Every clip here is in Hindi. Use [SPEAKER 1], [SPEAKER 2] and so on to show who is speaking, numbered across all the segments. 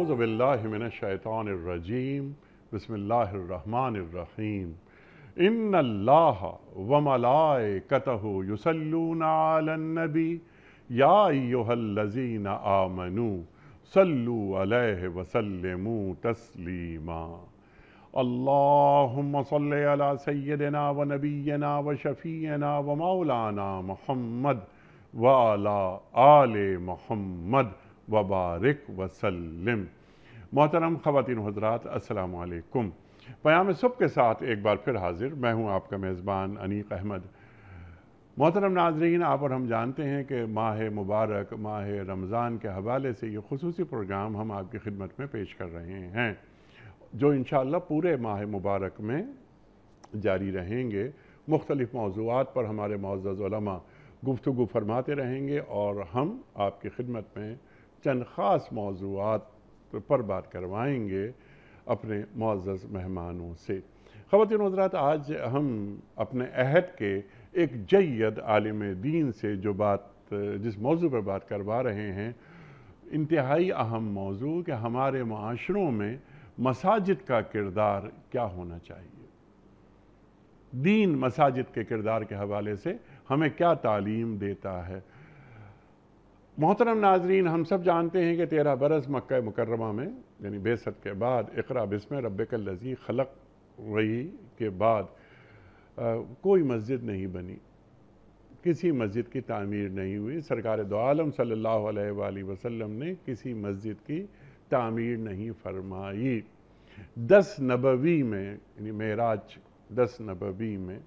[SPEAKER 1] औज़ु बिल्लाहि मिनश शैतानिर रजीम बिस्मिल्लाहिर रहमानिर रहीम इन्नल्लाह व मलाइकतहु युसल्लूना अलन नबी या अय्युहल्लज़ीना आमनू सल्लू अलैहि व सल्लिमू तस्लीमा। अल्लाहुम्मा सल्लि अला सय्यिदिना व नबिय्यिना व शफ़ीअना व मौलाना मुहम्मद व अला आले मुहम्मद व बारिक व सल्लिम। मोहतरम ख़वातीन व हज़रात, अस्सलामु अलैकुम। पयाम सुबह के साथ एक बार फिर हाजिर मैं हूँ आपका मेज़बान अनीक अहमद। मोहतरम नाज़रीन, आप और हम जानते हैं कि माह मुबारक माह रमज़ान के हवाले से ये खुसूसी प्रोग्राम हम आपकी खिदमत में पेश कर रहे हैं, जो इंशाअल्लाह पूरे माह मुबारक में जारी रहेंगे। मुख्तलिफ़ मौज़ूआत पर हमारे मुअज़्ज़ज़ उलमा गुफ्तगू फरमाते रहेंगे और हम आपकी खिदमत में चंद ख़ास मौज़ूआत पर बात करवाएंगे अपने मुअज़्ज़ज़ मेहमानों से। ख़वातीन व हज़रात, आज हम अपने अहद के एक जय्यद आलिम दीन से जिस मौजू पर बात करवा रहे हैं, इंतहाई अहम मौजू कि हमारे माशरों में मसाजिद का किरदार क्या होना चाहिए। दीन मसाजिद के किरदार के हवाले से हमें क्या तालीम देता है। मोहतरम नाजरीन, हम सब जानते हैं कि 13 बरस मक्का मुकर्रमा में यानी बेसत के बाद इक़रा बिस्म रब्बिकल लज़ी खलक़ वही के बाद कोई मस्जिद नहीं बनी, किसी मस्जिद की तामीर नहीं हुई। सरकार दो आलम सल्लल्लाहु अलैहि वसल्लम ने किसी मस्जिद की तामीर नहीं फरमाई। 10 नबवी में यानी मेराज 10 नबवी में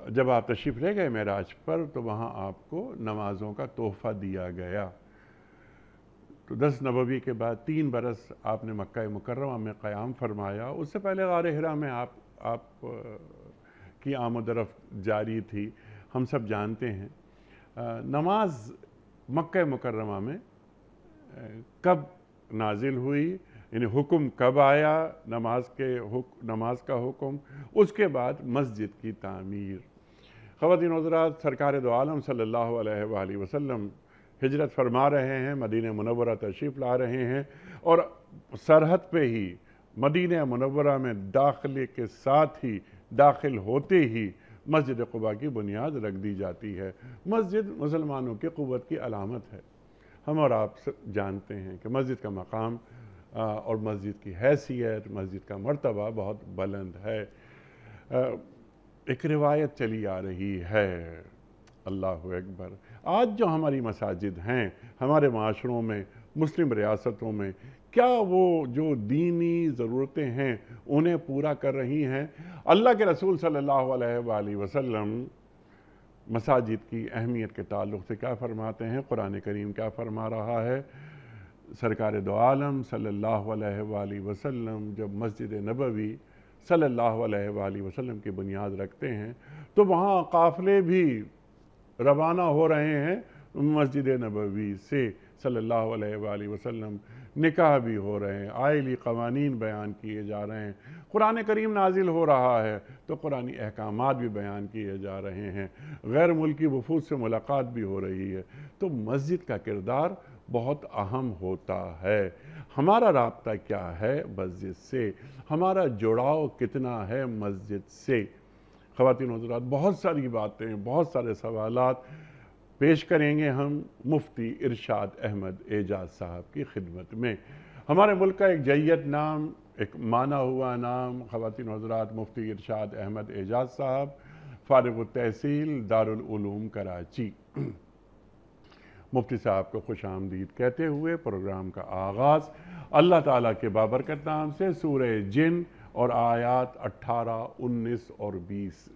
[SPEAKER 1] जब आप तशरीफ़ ले गए मेराज पर, तो वहाँ आपको नमाज़ों का तोहफ़ा दिया गया। तो 10 नबवी के बाद 3 बरस आपने मक्का मुकर्रमा में क़याम फरमाया। उससे पहले गार हिरा में आप की आमद-ओ-रफ़्त जारी थी, हम सब जानते हैं। नमाज मक्का मुकर्रमा में कब नाजिल हुई, यानी हुक्म कब आया नमाज का हुक्म, उसके बाद मस्जिद की तामीर। ख़वातीन हज़रात, सरकार दो आलम सल्लल्लाहु अलैहि वसल्लम हिजरत फरमा रहे हैं, मदीना मुनव्वरा तशरीफ़ ला रहे हैं और सरहद पे ही मदीना मुनव्वरा में दाखिले के साथ ही दाखिल होते ही मस्जिद क़ुबा की बुनियाद रख दी जाती है। मस्जिद मुसलमानों की क़ुव्वत की अलामत है। हम और आप जानते हैं कि मस्जिद का मकाम और मस्जिद की हैसियत, मस्जिद का मर्तबा बहुत बुलंद है। एक रिवायत चली आ रही है, अल्लाहु अकबर, आज जो हमारी मसाजिद हैं हमारे माशरों में, मुस्लिम रियासतों में, क्या वो जो दीनी ज़रूरतें हैं उन्हें पूरा कर रही हैं? अल्लाह के रसूल सल्लल्लाहु अलैहि वसल्लम मसाजिद की अहमियत के ताल्लुक़ से क्या फ़रमाते हैं? कुरान करीम क्या फ़रमा रहा है? सरकार दो आलम सल्लल्लाहु अलैहि वसल्लम जब मस्जिद नबवी सल्लल्लाहु अलैहि वसल्लम की बुनियाद रखते हैं, तो वहाँ काफ़िले भी रवाना हो रहे हैं मस्जिद नबवी से सल्लल्लाहु अलैहि वसल्लम, निकाह भी हो रहे हैं, आइली क़वानीन बयान किए जा रहे हैं, कुरान करीम नाजिल हो रहा है तो कुरानी अहकामात भी बयान किए जा रहे हैं, गैर मुल्की वफूद से मुलाकात भी हो रही है। तो मस्जिद का किरदार बहुत अहम होता है। हमारा राब्ता क्या है मस्जिद से, हमारा जुड़ाव कितना है मस्जिद से? ख़वातीन हज़रात, बहुत सारी बातें, बहुत सारे सवालात पेश करेंगे हम मुफ्ती इरशाद अहमद एजाज साहब की खिदमत में। हमारे मुल्क का एक जय्यद नाम, एक माना हुआ नाम, ख़वातीन हज़रात, मुफ्ती इरशाद अहमद एजाज साहब, फ़ारिग़ तहसील दारुल उलूम कराची। मुफ्ती साहब को खुश आमदीद कहते हुए प्रोग्राम का आगाज़ अल्लाह ताला के बाबरकत नाम से सूरह जिन और आयात 18, 19 और 20।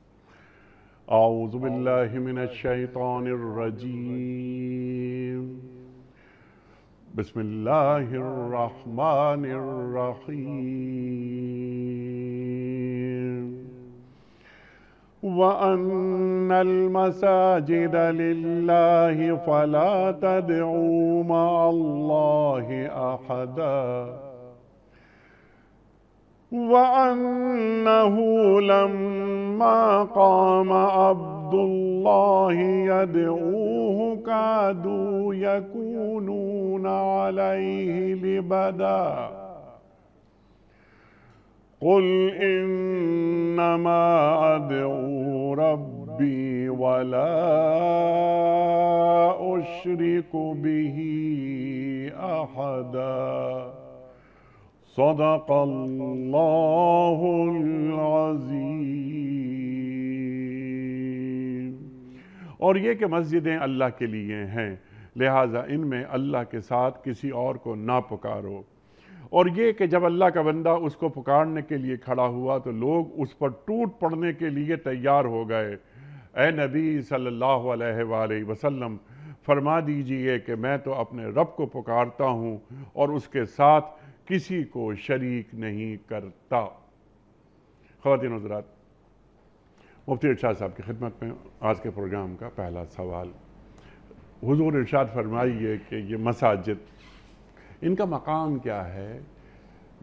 [SPEAKER 1] औज़ु बिल्लाहि मिनश शैतानिर रजीम, बिस्मिल्लाहिर रहमानिर रहीम। व अन्नल मसाजिद लिल्लाहि फला तदऊ मअल्लाहि अहदा व अन्नहु लम्मा क़ाम अब्दुल्लाहि अब्दुल्लाहि यदऊहु कादू यकूनून अलैहि लिबदा कुल इन्नमा अदऊ रब्बी वला उश्रिकु बिही अहदा सदक़ल्लाहुल अज़ीम। और ये कि मस्जिदें अल्लाह के लिए हैं, लिहाजा इनमें अल्लाह के साथ किसी और को ना पुकारो। और ये कि जब अल्लाह का बंदा उसको पुकारने के लिए खड़ा हुआ तो लोग उस पर टूट पड़ने के लिए तैयार हो गए। ए नबी सल्लल्लाहु अलैहि वसल्लम, फरमा दीजिए कि मैं तो अपने रब को पुकारता हूँ और उसके साथ किसी को शरीक नहीं करता। ख़वातीन हज़रात, मुफ्ती इरशाद साहब की खिदमत में आज के प्रोग्राम का पहला सवाल। हुजूर इरशाद फरमाइए कि ये मसाजिद, इनका मकाम क्या है,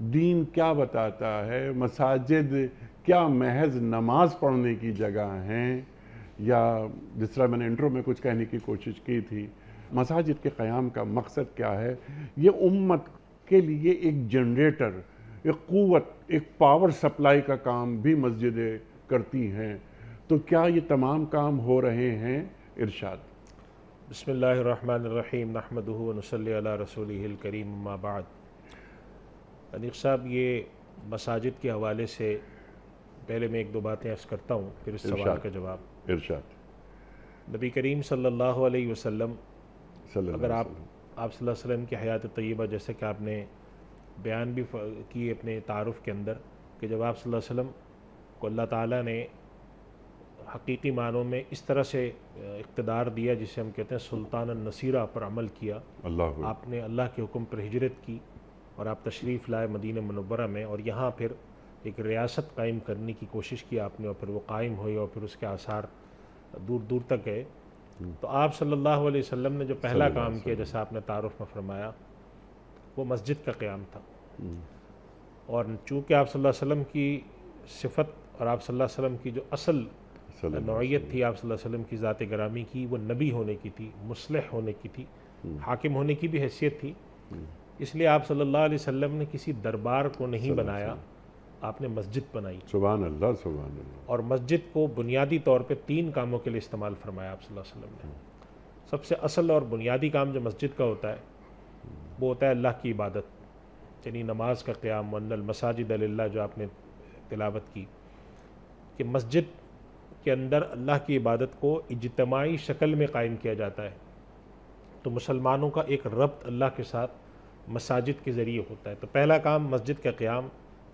[SPEAKER 1] दीन क्या बताता है? मसाजिद क्या महज नमाज पढ़ने की जगह हैं, या जिस तरह मैंने इंट्रो में कुछ कहने की कोशिश की थी, मसाजिद के क़याम का मकसद क्या है? ये उम्मत के लिए एक जनरेटर, एक क़ुव्वत, एक पावर सप्लाई का काम भी मस्जिदें करती हैं। तो क्या ये तमाम काम हो रहे हैं? इरशाद।
[SPEAKER 2] बिस्मिल्लाहिर्रहमानिर्रहीम नहमदुहु व नुसल्ली अला रसूलिहिल करीम अम्मा बाद। अनीक साहब, ये मसाजिद के हवाले से पहले मैं एक दो बातें अर्ज़ करता हूँ, फिर इस सवाल का जवाब।
[SPEAKER 1] इरशाद।
[SPEAKER 2] नबी करीम सल्लल्लाहु अलैहि वसल्लम, अगर आप सल्लल्लाहु अलैहि वसल्लम की हयात तय्यबा, जैसे कि आपने बयान भी की अपने तारुफ़ के अंदर, कि जब आप सल्लल्लाहु अलैहि वसल्लम को अल्लाह ताला ने हकीकी मानों में इस तरह से इक़्तिदार दिया जिसे हम कहते हैं सुल्तान नसीरा पर अमल किया, आपने अल्लाह के हुक्म पर हिजरत की और आप तशरीफ़ लाए मदीना मुनव्वरा में, और यहाँ फिर एक रियासत कायम करने की कोशिश की आपने, और फिर वो कायम हुई और फिर उसके आसार दूर दूर तक गए। तो आप सल्लल्लाहु अलैहि वसल्लम ने जो पहला काम किया, जैसा आपने तारुफ़ में फरमाया, वो मस्जिद का क़याम था। और चूँकि आप सल्लल्लाहु अलैहि वसल्लम की सिफ़त और आप सल्लल्लाहु अलैहि वसल्लम की जो असल नौइयत थी आप सल्लल्लाहु अलैहि वसल्लम की ज़ात गिरामी की, वो नबी होने की थी, मुस्लिह होने की थी, हाकिम होने की भी हैसियत थी। इसलिए आप सल्लल्लाहु अलैहि वसल्लम ने किसी दरबार को नहीं बनाया, आपने मस्जिद बनाई।
[SPEAKER 1] सुभान अल्लाह, सुभान अल्लाह।
[SPEAKER 2] और मस्जिद को बुनियादी तौर पे 3 कामों के लिए इस्तेमाल फरमाया आप सल्लल्लाहु अलैहि वसल्लम ने। सबसे असल और बुनियादी काम जो मस्जिद का होता है वो होता है अल्लाह की इबादत, यानी नमाज का क़याम, वन्नल मसाजिद लिल्लाह, जो आपने तिलावत की कि मस्जिद के अंदर अल्लाह की इबादत को इज्तिमाई शक्ल में कायम किया जाता है। तो मुसलमानों का एक रब्त अल्लाह के साथ मसाजिद के ज़रिए होता है। तो पहला काम मस्जिद का क़याम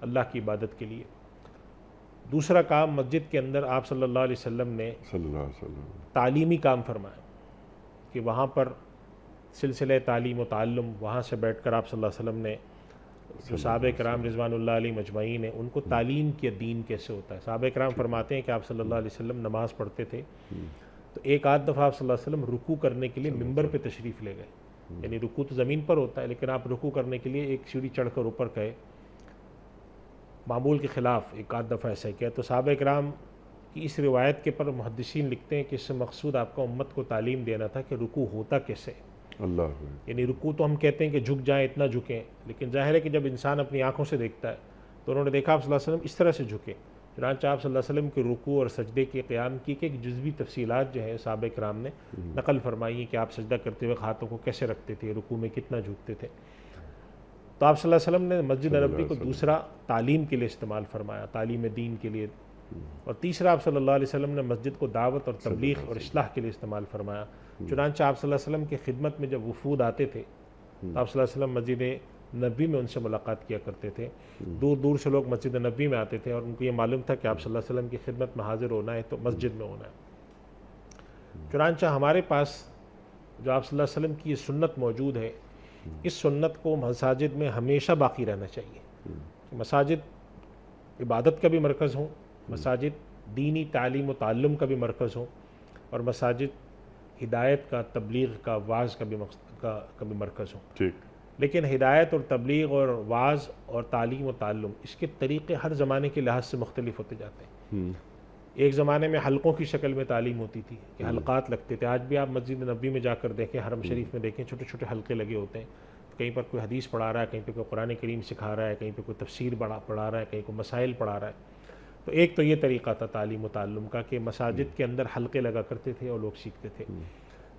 [SPEAKER 2] अल्लाह की इबादत के लिए। दूसरा काम, मस्जिद के अंदर आप सल्लल्लाहु अलैहि वसल्लम ने तालीमी काम फरमाया कि वहाँ पर सिलसिले तालीम व ताल्लुम, वहाँ से बैठ कर आप सल्लल्लाहु अलैहि वसल्लम ने जो सहाबा कराम रिज़वानुल्लाह अलैहिम अजमईन है उनको तालीम किया दीन कैसे होता है। सहाबा कराम फरमाते हैं कि आप सल्लल्लाहु अलैहि वसल्लम नमाज़ पढ़ते थे तो एक आध दफ़ा आप सल्लल्लाहु अलैहि वसल्लम रुकू करने के लिए मिंबर पे तशरीफ़ ले गए, यानी रुकू तो ज़मीन पर होता है लेकिन आप रुकू करने के लिए एक सीढ़ी चढ़कर ऊपर गए, मामूल के ख़िलाफ़ एक आध दफ़ा ऐसा किया। तो सहाबा कराम की इस रिवायत के पर मुहद्दिसीन लिखते हैं कि इससे मकसूद आपका उम्मत को तालीम देना था कि रुकू होता कैसे, अल्लाह, यानी रुकू तो हम कहते हैं कि झुक जाएं, इतना झुकें, लेकिन जाहिर है कि जब इंसान अपनी आंखों से देखता है तो उन्होंने देखा आप सल्लल्लाहु अलैहि वसल्लम इस तरह से झुके। चुनांचे आप सल्लल्लाहु अलैहि वसल्लम के रुकू और सजदे के क़याम की एक जुज़वी तफसीलात जो है सहाबा कराम ने नकल फरमाई है कि आप सजदा करते हुए हाथों को कैसे रखते थे, रुकू में कितना झुकते थे। तो आप सल्लल्लाहु अलैहि वसल्लम ने मस्जिद नबवी को दूसरा तालीम के लिए इस्तेमाल फरमाया, तालीम दीन के लिए। और तीसरा आप सल्लल्लाहु अलैहि वसल्लम ने मस्जिद को दावत और तबलीग और इस्लाह के लिए इस्तेमाल फरमाया। चुनांचे आप सल्लल्लाहु अलैहि वसल्लम की खिदमत में जब वफूद आते थे तो आप सल्लल्लाहु अलैहि वसल्लम मस्जिद नबी में उनसे मुलाकात किया करते थे। दूर दूर से लोग मस्जिद नबी में आते थे और उनको ये मालूम था कि आप सल्लल्लाहु अलैहि वसल्लम की खिदमत में हाजिर होना है तो मस्जिद में होना है। चुनांचे हमारे पास जो आप सल्लल्लाहु अलैहि वसल्लम की ये सुन्नत मौजूद है, इस सुन्नत को मसाजिद में हमेशा बाकी रहना चाहिए। मसाजिद इबादत का भी मरकज़ हों, मसाजिद दीनी तालीम व ताल्लुम का भी मरकज़ हों, और मसाजिद हिदायत का, तबलीग का, वाज़ का भी मरकज़ हों। ठीक, लेकिन हिदायत और तबलीग और वाज़ और तालीम व ताल्लुम, इसके तरीक़े हर ज़माने के लिहाज से मुख्तलिफ होते जाते हैं। एक ज़माने में हलकों की शक्ल में तालीम होती थी कि हलकात लगते थे। आज भी आप मस्जिद नबी में जाकर देखें, हरम शरीफ में देखें, छोटे छोटे हलके लगे होते हैं। कहीं पर कोई हदीस पढ़ा रहा है, कहीं पर कोई कुरान करीम सिखा रहा है, कहीं पर कोई तफसीर पढ़ा रहा है, कहीं कोई मसाइल पढ़ा रहा है। तो एक तो ये तरीक़ा था तालीम व ताल्लुम का कि मसाजिद के अंदर हलके लगा करते थे और लोग सीखते थे।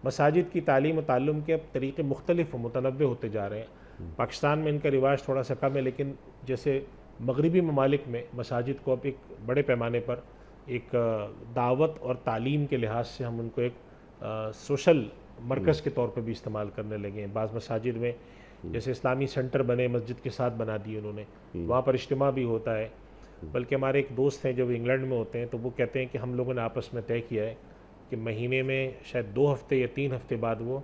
[SPEAKER 2] मसाजिद की तालीम व ताल्लुम के अब तरीक़े मुख्तलिफ मुतनव्वे होते जा रहे हैं। पाकिस्तान में इनका रिवाज थोड़ा सा कम है, लेकिन जैसे मगरबी ममालिक में मसाजिद को अब एक बड़े पैमाने पर एक दावत और तालीम के लिहाज से हम उनको एक सोशल मरकज़ के तौर पर भी इस्तेमाल करने लगे हैं। बाज़ मसाजिद में जैसे इस्लामी सेंटर बने, मस्जिद के साथ बना दिए उन्होंने, वहाँ पर इज्तिमा भी होता है। बल्कि हमारे एक दोस्त हैं जो इंग्लैंड में होते हैं, तो वो कहते हैं कि हम लोगों ने आपस में तय किया है कि महीने में शायद 2 हफ्ते या 3 हफ्ते बाद वो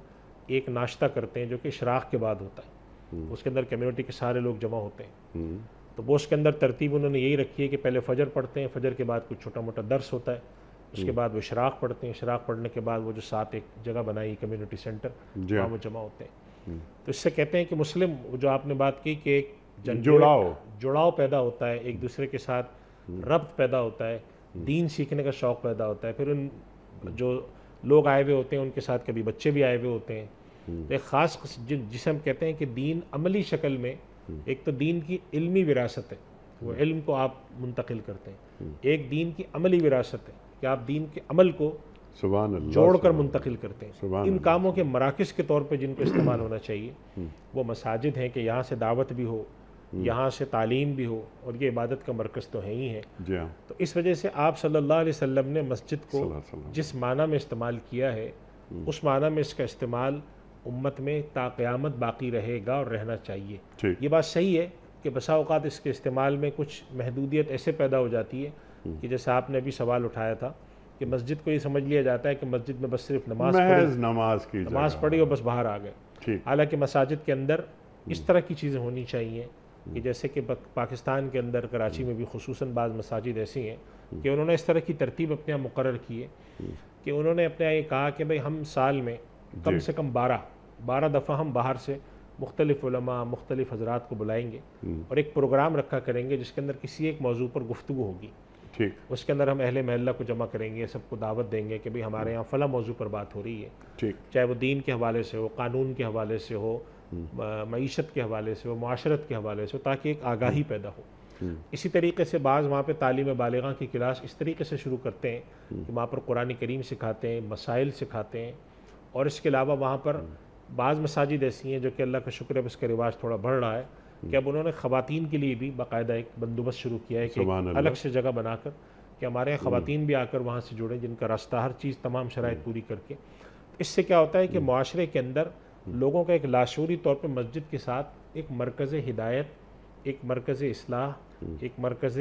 [SPEAKER 2] एक नाश्ता करते हैं जो कि इशराक़ के बाद होता है। उसके अंदर कम्युनिटी के सारे लोग जमा होते हैं। तो वो उसके अंदर तरतीब उन्होंने यही रखी है कि पहले फ़जर पढ़ते हैं, फ़जर के बाद कुछ छोटा मोटा दर्स होता है, उसके बाद वो इशराक़ पढ़ते हैं, इशराक़ पढ़ने के बाद वो जो साथ एक जगह बनाई कम्युनिटी सेंटर, वहाँ वो जमा होते हैं। तो इससे कहते हैं कि मुस्लिम, जो आपने बात की कि एक जुड़ाव पैदा होता है, एक दूसरे के साथ रब्त पैदा होता है, दीन सीखने का शौक़ पैदा होता है। फिर उन जो लोग आए हुए होते हैं उनके साथ कभी बच्चे भी आए हुए होते हैं। तो एक ख़ास जिसे हम कहते हैं कि दीन अमली शक्ल में, एक तो दीन की इल्मी विरासत है, वो इल्म को आप मुंतकिल करते हैं। एक दीन की अमली विरासत है कि आप दीन के अमल को जोड़कर मुंतकिल करते हैं। इन कामों के मराकज़ के तौर पे जिनको इस्तेमाल होना चाहिए वो मसाजिद हैं कि यहाँ से दावत भी हो, यहाँ से तालीम भी हो, और ये इबादत का मरकज़ तो है ही है। तो इस वजह से आप सल्लल्लाहु अलैहि वसल्लम ने मस्जिद को जिस माना में इस्तेमाल किया है, उस माना में इसका इस्तेमाल उम्मत में ता क़यामत बाकी रहेगा और रहना चाहिए। ये बात सही है कि बसा औक़ात इसके इस्तेमाल में कुछ महदूदियत ऐसे पैदा हो जाती है कि जैसे आपने अभी सवाल उठाया था कि मस्जिद को ये समझ लिया जाता है कि मस्जिद में बस सिर्फ नमाज पढ़ी और बस बाहर आ गए। हालांकि मसाजिद के अंदर इस तरह की चीज़ें होनी चाहिए कि जैसे कि पाकिस्तान के अंदर कराची में भी खुसूसन बाज़ मसाजिद ऐसी हैं कि उन्होंने इस तरह की तरतीब अपने यहाँ मुकर्रर की है कि उन्होंने अपने यहाँ ये कहा कि भाई हम साल में कम से कम 12 दफ़ा हम बाहर से मुख्तलिफ उलमा, मुख्तलिफ हज़रात को बुलाएंगे और एक प्रोग्राम रखा करेंगे जिसके अंदर किसी एक मौजू पर गुफ्तगू होगी। उसके अंदर हम अहले महल्ला को जमा करेंगे, सबको दावत देंगे कि भाई हमारे यहाँ फ़ला मौजू पर बात हो रही है, चाहे वो दीन के हवाले से हो, कानून के हवाले से हो, मईशत के हवाले से हो, मुआशरत के हवाले से हो, ताकि एक आगाही पैदा हो। इसी तरीके से बाज़ वहाँ पे तालीम बालिग़ा की क्लास इस तरीके से शुरू करते हैं कि वहाँ पर कुरान करीम सिखाते हैं, मसाइल सिखाते हैं। और इसके अलावा वहाँ पर बाज़ मसाजिद ऐसी हैं जो कि अल्लाह का शुक्र है इसका रिवाज थोड़ा बढ़ रहा है कि अब उन्होंने ख़वातीन के लिए भी बाकायदा एक बंदोबस्त शुरू किया है कि अलग से जगह बनाकर कि हमारे यहाँ ख़वातीन भी आकर वहाँ से जुड़ें, जिनका रास्ता हर चीज़ तमाम शराइत पूरी करके। इससे क्या होता है कि मुआशरे के अंदर लोगों का एक लाशूरी तौर पर मस्जिद के साथ एक मरकज़ हिदायत, एक मरकज़ इस्लाह, एक मरकज़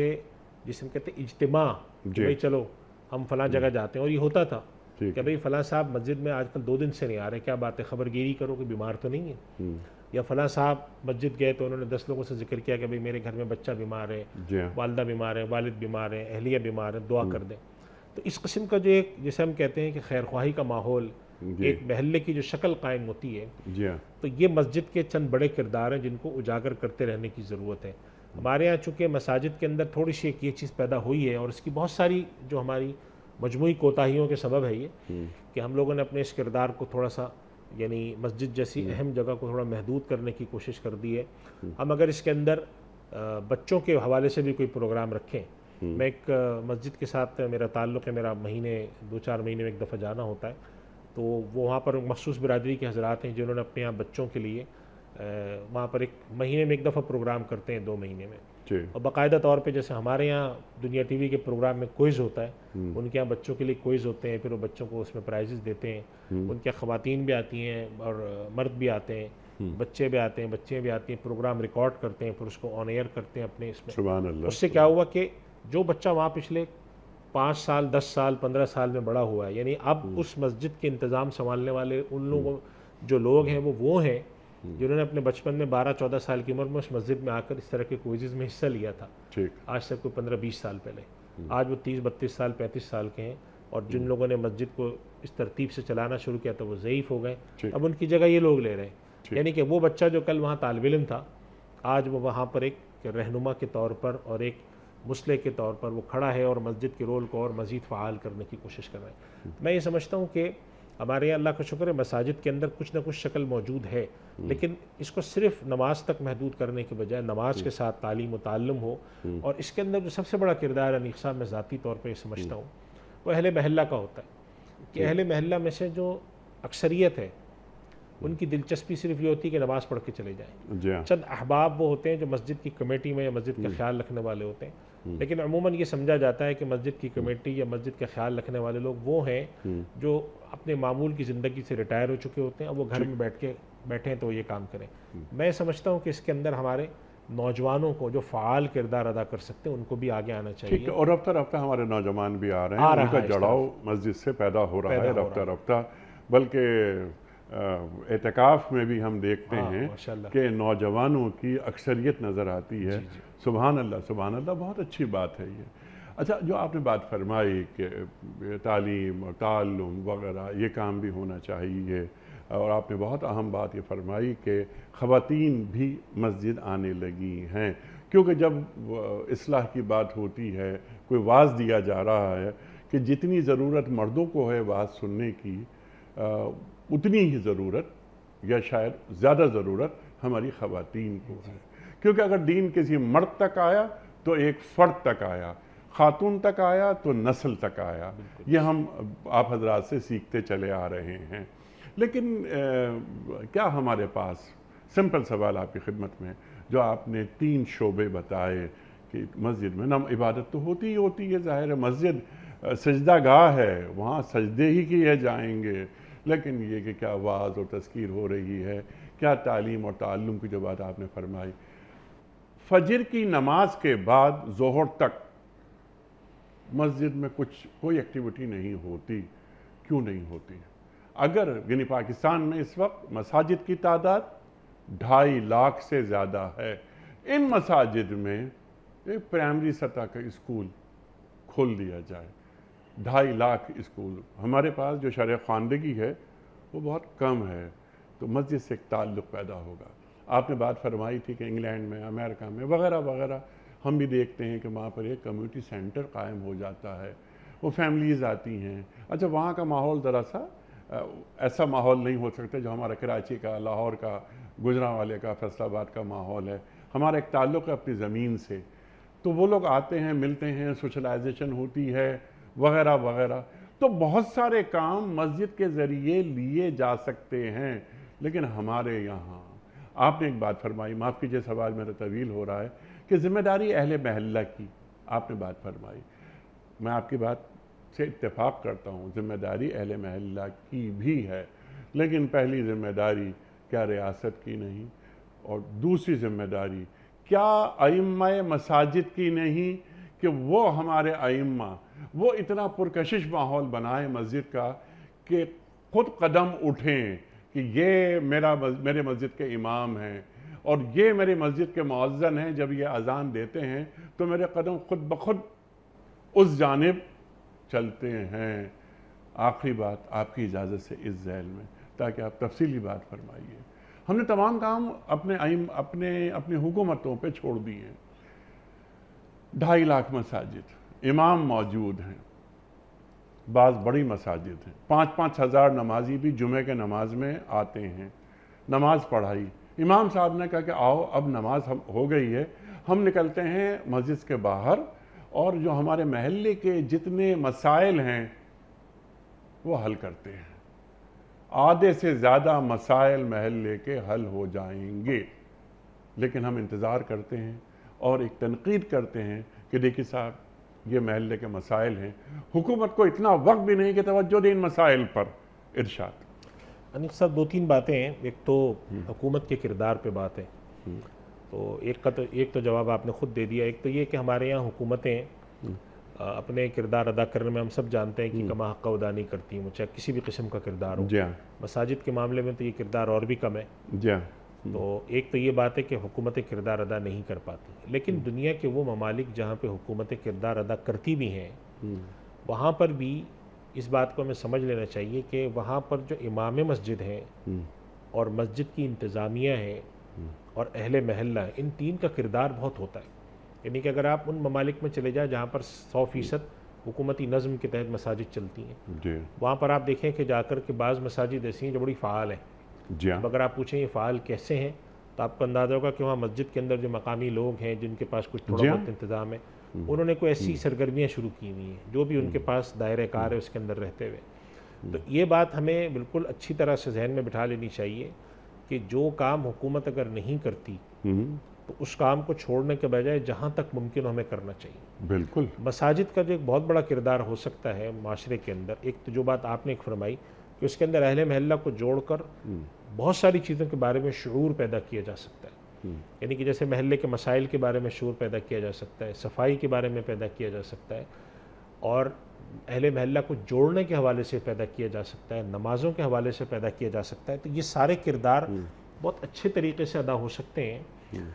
[SPEAKER 2] जिसमें कहते हैं इज्तिमा कि भाई चलो हम फ़लाँ जगह जाते हैं। और ये होता था कि भाई फ़लाँ साहब मस्जिद में आजकल 2 दिन से नहीं आ रहे, क्या बात है, खबरगिरी करो कि बीमार तो नहीं है। या फ़लाँ साहब मस्जिद गए तो उन्होंने 10 लोगों से जिक्र किया कि भाई मेरे घर में बच्चा बीमार है, वालदा बीमार है, वालिद बीमार है, अहलिया बीमार है, दुआ कर दें। तो इस किस्म का जो एक जिसे हम कहते हैं कि खैर ख्वाही का माहौल, एक महल्ले की जो शक्ल कायम होती है, तो ये मस्जिद के चंद बड़े किरदार हैं जिनको उजागर करते रहने की ज़रूरत है। हमारे यहाँ चूँकि मसाजिद के अंदर थोड़ी सी एक ये चीज़ पैदा हुई है और इसकी बहुत सारी जो हमारी मजमूई कोताहियों के सबब है ये कि हम लोगों ने अपने इस किरदार को थोड़ा सा, यानी मस्जिद जैसी अहम जगह को थोड़ा महदूद करने की कोशिश कर दी है। हम अगर इसके अंदर बच्चों के हवाले से भी कोई प्रोग्राम रखें, मैं एक मस्जिद के साथ मेरा ताल्लुक़ है, मेरा महीने 2-4 महीने में एक दफ़ा जाना होता है, तो वो वहाँ पर मखसूस बिरादरी के हज़रात हैं जिन्होंने अपने यहाँ बच्चों के लिए वहाँ पर एक महीने में एक दफ़ा प्रोग्राम करते हैं, 2 महीने में। और बाकायदा तौर पे जैसे हमारे यहाँ दुनिया टीवी के प्रोग्राम में क्विज़ होता है, उनके यहाँ बच्चों के लिए क्विज़ होते हैं, फिर वो बच्चों को उसमें प्राइजेस देते हैं। उनके यहाँ ख़वातीन भी आती हैं और मर्द भी आते हैं, बच्चे भी आते हैं, बच्चियाँ भी आती हैं, प्रोग्राम रिकॉर्ड करते हैं, फिर उसको ऑन एयर करते हैं अपने इसमें। उससे क्या हुआ कि जो बच्चा वहाँ पिछले 5 साल, 10 साल, 15 साल में बड़ा हुआ है, यानी अब उस मस्जिद के इंतज़ाम संभालने वाले उन लोगों जो लोग हैं वो हैं जिन्होंने अपने बचपन में 12-14 साल की उम्र में उस मस्जिद में आकर इस तरह के क्विज़ में हिस्सा लिया था। आज से कोई 15-20 साल पहले। आज वो 30-32 साल, 35 साल के हैं और जिन लोगों ने मस्जिद को इस तरतीब से चलाना शुरू किया था वो ज़ईफ़ हो गए, अब उनकी जगह ये लोग ले रहे हैं। यानी कि वो बच्चा जो कल वहाँ तालिब इल्म था, आज वो वहाँ पर एक रहनुमा के तौर पर और एक मुसले के तौर पर वो खड़ा है और मस्जिद के रोल को और मज़ीद फ़ाल करने की कोशिश कर रहा है। मैं ये समझता हूँ कि हमारे यहाँ अल्लाह का शुक्र है मसाजिद के अंदर कुछ ना कुछ शक्ल मौजूद है, लेकिन इसको सिर्फ नमाज तक महदूद करने के बजाय नमाज के साथ तालीम व ताल्लुम हो। और इसके अंदर जो सबसे बड़ा किरदार अनीक साहब मैं ज़ाती तौर पर समझता हूँ वो अहले महल्ला का होता है कि अहले महल्ला में से जो अक्सरियत है उनकी दिलचस्पी सिर्फ ये होती है कि नमाज़ पढ़ के चले जाएं। चंद अहबाब वो होते हैं जो मस्जिद की कमेटी में या मस्जिद का ख्याल रखने वाले होते हैं, लेकिन अमूमन ये समझा जाता है कि मस्जिद की कमेटी या मस्जिद का ख्याल रखने वाले लोग वो हैं जो अपने मामूल की ज़िंदगी से रिटायर हो चुके होते हैं, अब वो घर में बैठे हैं तो ये काम करें। मैं समझता हूँ कि इसके अंदर हमारे नौजवानों को जो फ़ाल किरदार अदा कर सकते हैं उनको भी आगे आना चाहिए।
[SPEAKER 1] और रफ्ता रफ्ता हमारे नौजवान भी आ रहे हैं, उनका जुड़ाव मस्जिद से पैदा हो रहा है रफ्ता रफ्ता। बल्कि एतकाफ़ में भी हम देखते हैं कि नौजवानों की अक्सरियत नज़र आती है। सुभान अल्लाह, बहुत अच्छी बात है ये। अच्छा, जो आपने बात फरमाई कि तालीम और ताल्लुम वगैरह ये काम भी होना चाहिए, और आपने बहुत अहम बात ये फरमाई कि ख़वातीन भी मस्जिद आने लगी हैं, क्योंकि जब इस्लाह की बात होती है, कोई वाज़ दिया जा रहा है कि जितनी ज़रूरत मर्दों को है वाज़ सुनने की, उतनी ही ज़रूरत या शायद ज़्यादा ज़रूरत हमारी ख़वातीन को है। क्योंकि अगर दीन किसी मर्द तक आया तो एक फ़र्द तक आया, ख़ातून तक आया तो नस्ल तक आया। ये हम आप हजरात से सीखते चले आ रहे हैं। लेकिन क्या हमारे पास, सिंपल सवाल आपकी खिदमत में, जो आपने 3 शोबे बताए कि मस्जिद में ना इबादत तो होती ही होती है, ज़ाहिर है मस्जिद सजदा गाह है, वहाँ सजदे ही किए जाएंगे, लेकिन ये कि क्या वाज़ और तज़कीर हो रही है, क्या तालीम और ताल्लुम की जो बात आपने फरमाई। फजर की नमाज के बाद ज़ोहर तक मस्जिद में कोई एक्टिविटी नहीं होती। क्यों नहीं होती? अगर यानी पाकिस्तान में इस वक्त मसाजिद की तादाद 2.5 लाख से ज़्यादा है, इन मसाजिद में एक प्राइमरी सतह का स्कूल खोल दिया जाए। 2.5 लाख स्कूल हमारे पास जो शरह ख़वानदगी है वो बहुत कम है, तो मस्जिद से एक ताल्लुक़ पैदा होगा। आपने बात फरमाई थी कि इंग्लैंड में, अमेरिका में वगैरह वगैरह हम भी देखते हैं कि वहाँ पर एक कम्युनिटी सेंटर कायम हो जाता है, वो फैमिलीज़ आती हैं। अच्छा, वहाँ का माहौल ज़रा सा ऐसा माहौल नहीं हो सकता जो हमारा कराची का, लाहौर का, गुजरांवाले का, फैसलाबाद का माहौल है। हमारा एक ताल्लुक़ है अपनी ज़मीन से, तो वो लोग आते हैं, मिलते हैं, सोशलाइजेशन होती है वगैरह वगैरह। तो बहुत सारे काम मस्जिद के ज़रिए लिए जा सकते हैं। लेकिन हमारे यहाँ आपने एक बात फरमाई, माफ़ कीजिए सवाल मेरा तवील हो रहा है, कि ज़िम्मेदारी अहले महल्ला की आपने बात फरमाई। मैं आपकी बात से इत्तेफाक करता हूँ, ज़िम्मेदारी अहले महल्ला की भी है, लेकिन पहली ज़िम्मेदारी क्या रियासत की नहीं, और दूसरी ज़िम्मेदारी क्या अइम्मा मसाजिद की नहीं कि वो हमारे अइम्मा वो इतना पुरकशिश माहौल बनाए मस्जिद का कि खुद कदम उठें कि ये मेरे मस्जिद के इमाम हैं और ये मेरी मस्जिद के मुअज्जिन हैं। जब ये अज़ान देते हैं तो मेरे कदम खुद ब खुद उस जानिब चलते हैं। आखिरी बात आपकी इजाज़त से इस ज़ैल में, ताकि आप तफसीली बात फरमाइए। हमने तमाम काम अपने हुकूमतों पे छोड़ दिए हैं। 2.5 लाख मसाजिद, इमाम मौजूद हैं, बाज़ बड़ी मसाजिद हैं, 5-5 हज़ार नमाजी भी जुमे के नमाज में आते हैं। नमाज पढ़ाई, इमाम साहब ने कहा कि आओ अब नमाज हो गई है, हम निकलते हैं मस्जिद के बाहर और जो हमारे महल्ले के जितने मसाइल हैं वो हल करते हैं। आधे से ज़्यादा मसाइल महल्ले के हल हो जाएंगे। लेकिन हम इंतज़ार करते हैं और एक तनकीद करते हैं कि देखिए साहब, ये महल्ले के मसाइल हैं, हुकूमत को इतना वक्त भी नहीं कि तवज्जो दें इन मसाइल पर। इरशाद।
[SPEAKER 2] अनिक साहब, 2-3 बातें हैं। एक तो हुकूमत के किरदार पे बात है, तो एक तो जवाब आपने ख़ुद दे दिया। एक तो ये कि हमारे यहाँ हुकूमतें अपने किरदार अदा करने में हम सब जानते हैं कि कमा हक़ अदा नहीं करती, वो चाहे किसी भी किस्म का किरदार हो। मसाजिद के मामले में तो ये किरदार और भी कम है। तो एक तो ये बात है कि हुकूमतें किरदार अदा नहीं कर पाती। लेकिन दुनिया के वो ममालिक जहाँ पे हुकूमतें किरदार अदा करती भी हैं, वहाँ पर भी इस बात को हमें समझ लेना चाहिए कि वहाँ पर जो इमाम मस्जिद हैं और मस्जिद की इंतज़ामिया है और अहले महल्ला है, इन तीन का किरदार बहुत होता है। यानी कि अगर आप उन ममालिक में चले जाएं जहाँ पर 100% हुकूमती नज़म के तहत मसाजिद चलती हैं, वहाँ पर आप देखें कि जाकर के बाज़ मसाजिद ऐसी हैं जो बड़ी फ़ाल हैं। अब अगर आप पूछें ये फ़ाल कैसे हैं, तो आपको अंदाज़ा होगा कि वहाँ मस्जिद के अंदर जो मकामी लोग हैं जिनके पास कुछ थोड़ा बहुत इंतज़ाम है, उन्होंने कोई ऐसी सरगर्मियाँ शुरू की हुई हैं जो भी उनके पास दायरे कार है उसके अंदर रहते हुए। तो ये बात हमें बिल्कुल अच्छी तरह से जहन में बिठा लेनी चाहिए कि जो काम हुकूमत अगर नहीं करती तो उस काम को छोड़ने के बजाय जहाँ तक मुमकिन हो हमें करना चाहिए।
[SPEAKER 1] बिल्कुल।
[SPEAKER 2] मसाजिद का जो एक बहुत बड़ा किरदार हो सकता है माशरे के अंदर, एक तो जो बात आपने एक फरमाई कि उसके अंदर अहले महल्ला को जोड़कर बहुत सारी चीज़ों के बारे में शऊर पैदा किया जा सकता है। यानी कि जैसे महल्ले के मसाइल के बारे में शऊर पैदा किया जा सकता है, सफाई के बारे में पैदा किया जा सकता है, और अहले महल्ला को जोड़ने के हवाले से पैदा किया जा सकता है, नमाज़ों के हवाले से पैदा किया जा सकता है। तो ये सारे किरदार बहुत अच्छे तरीके से अदा हो सकते हैं,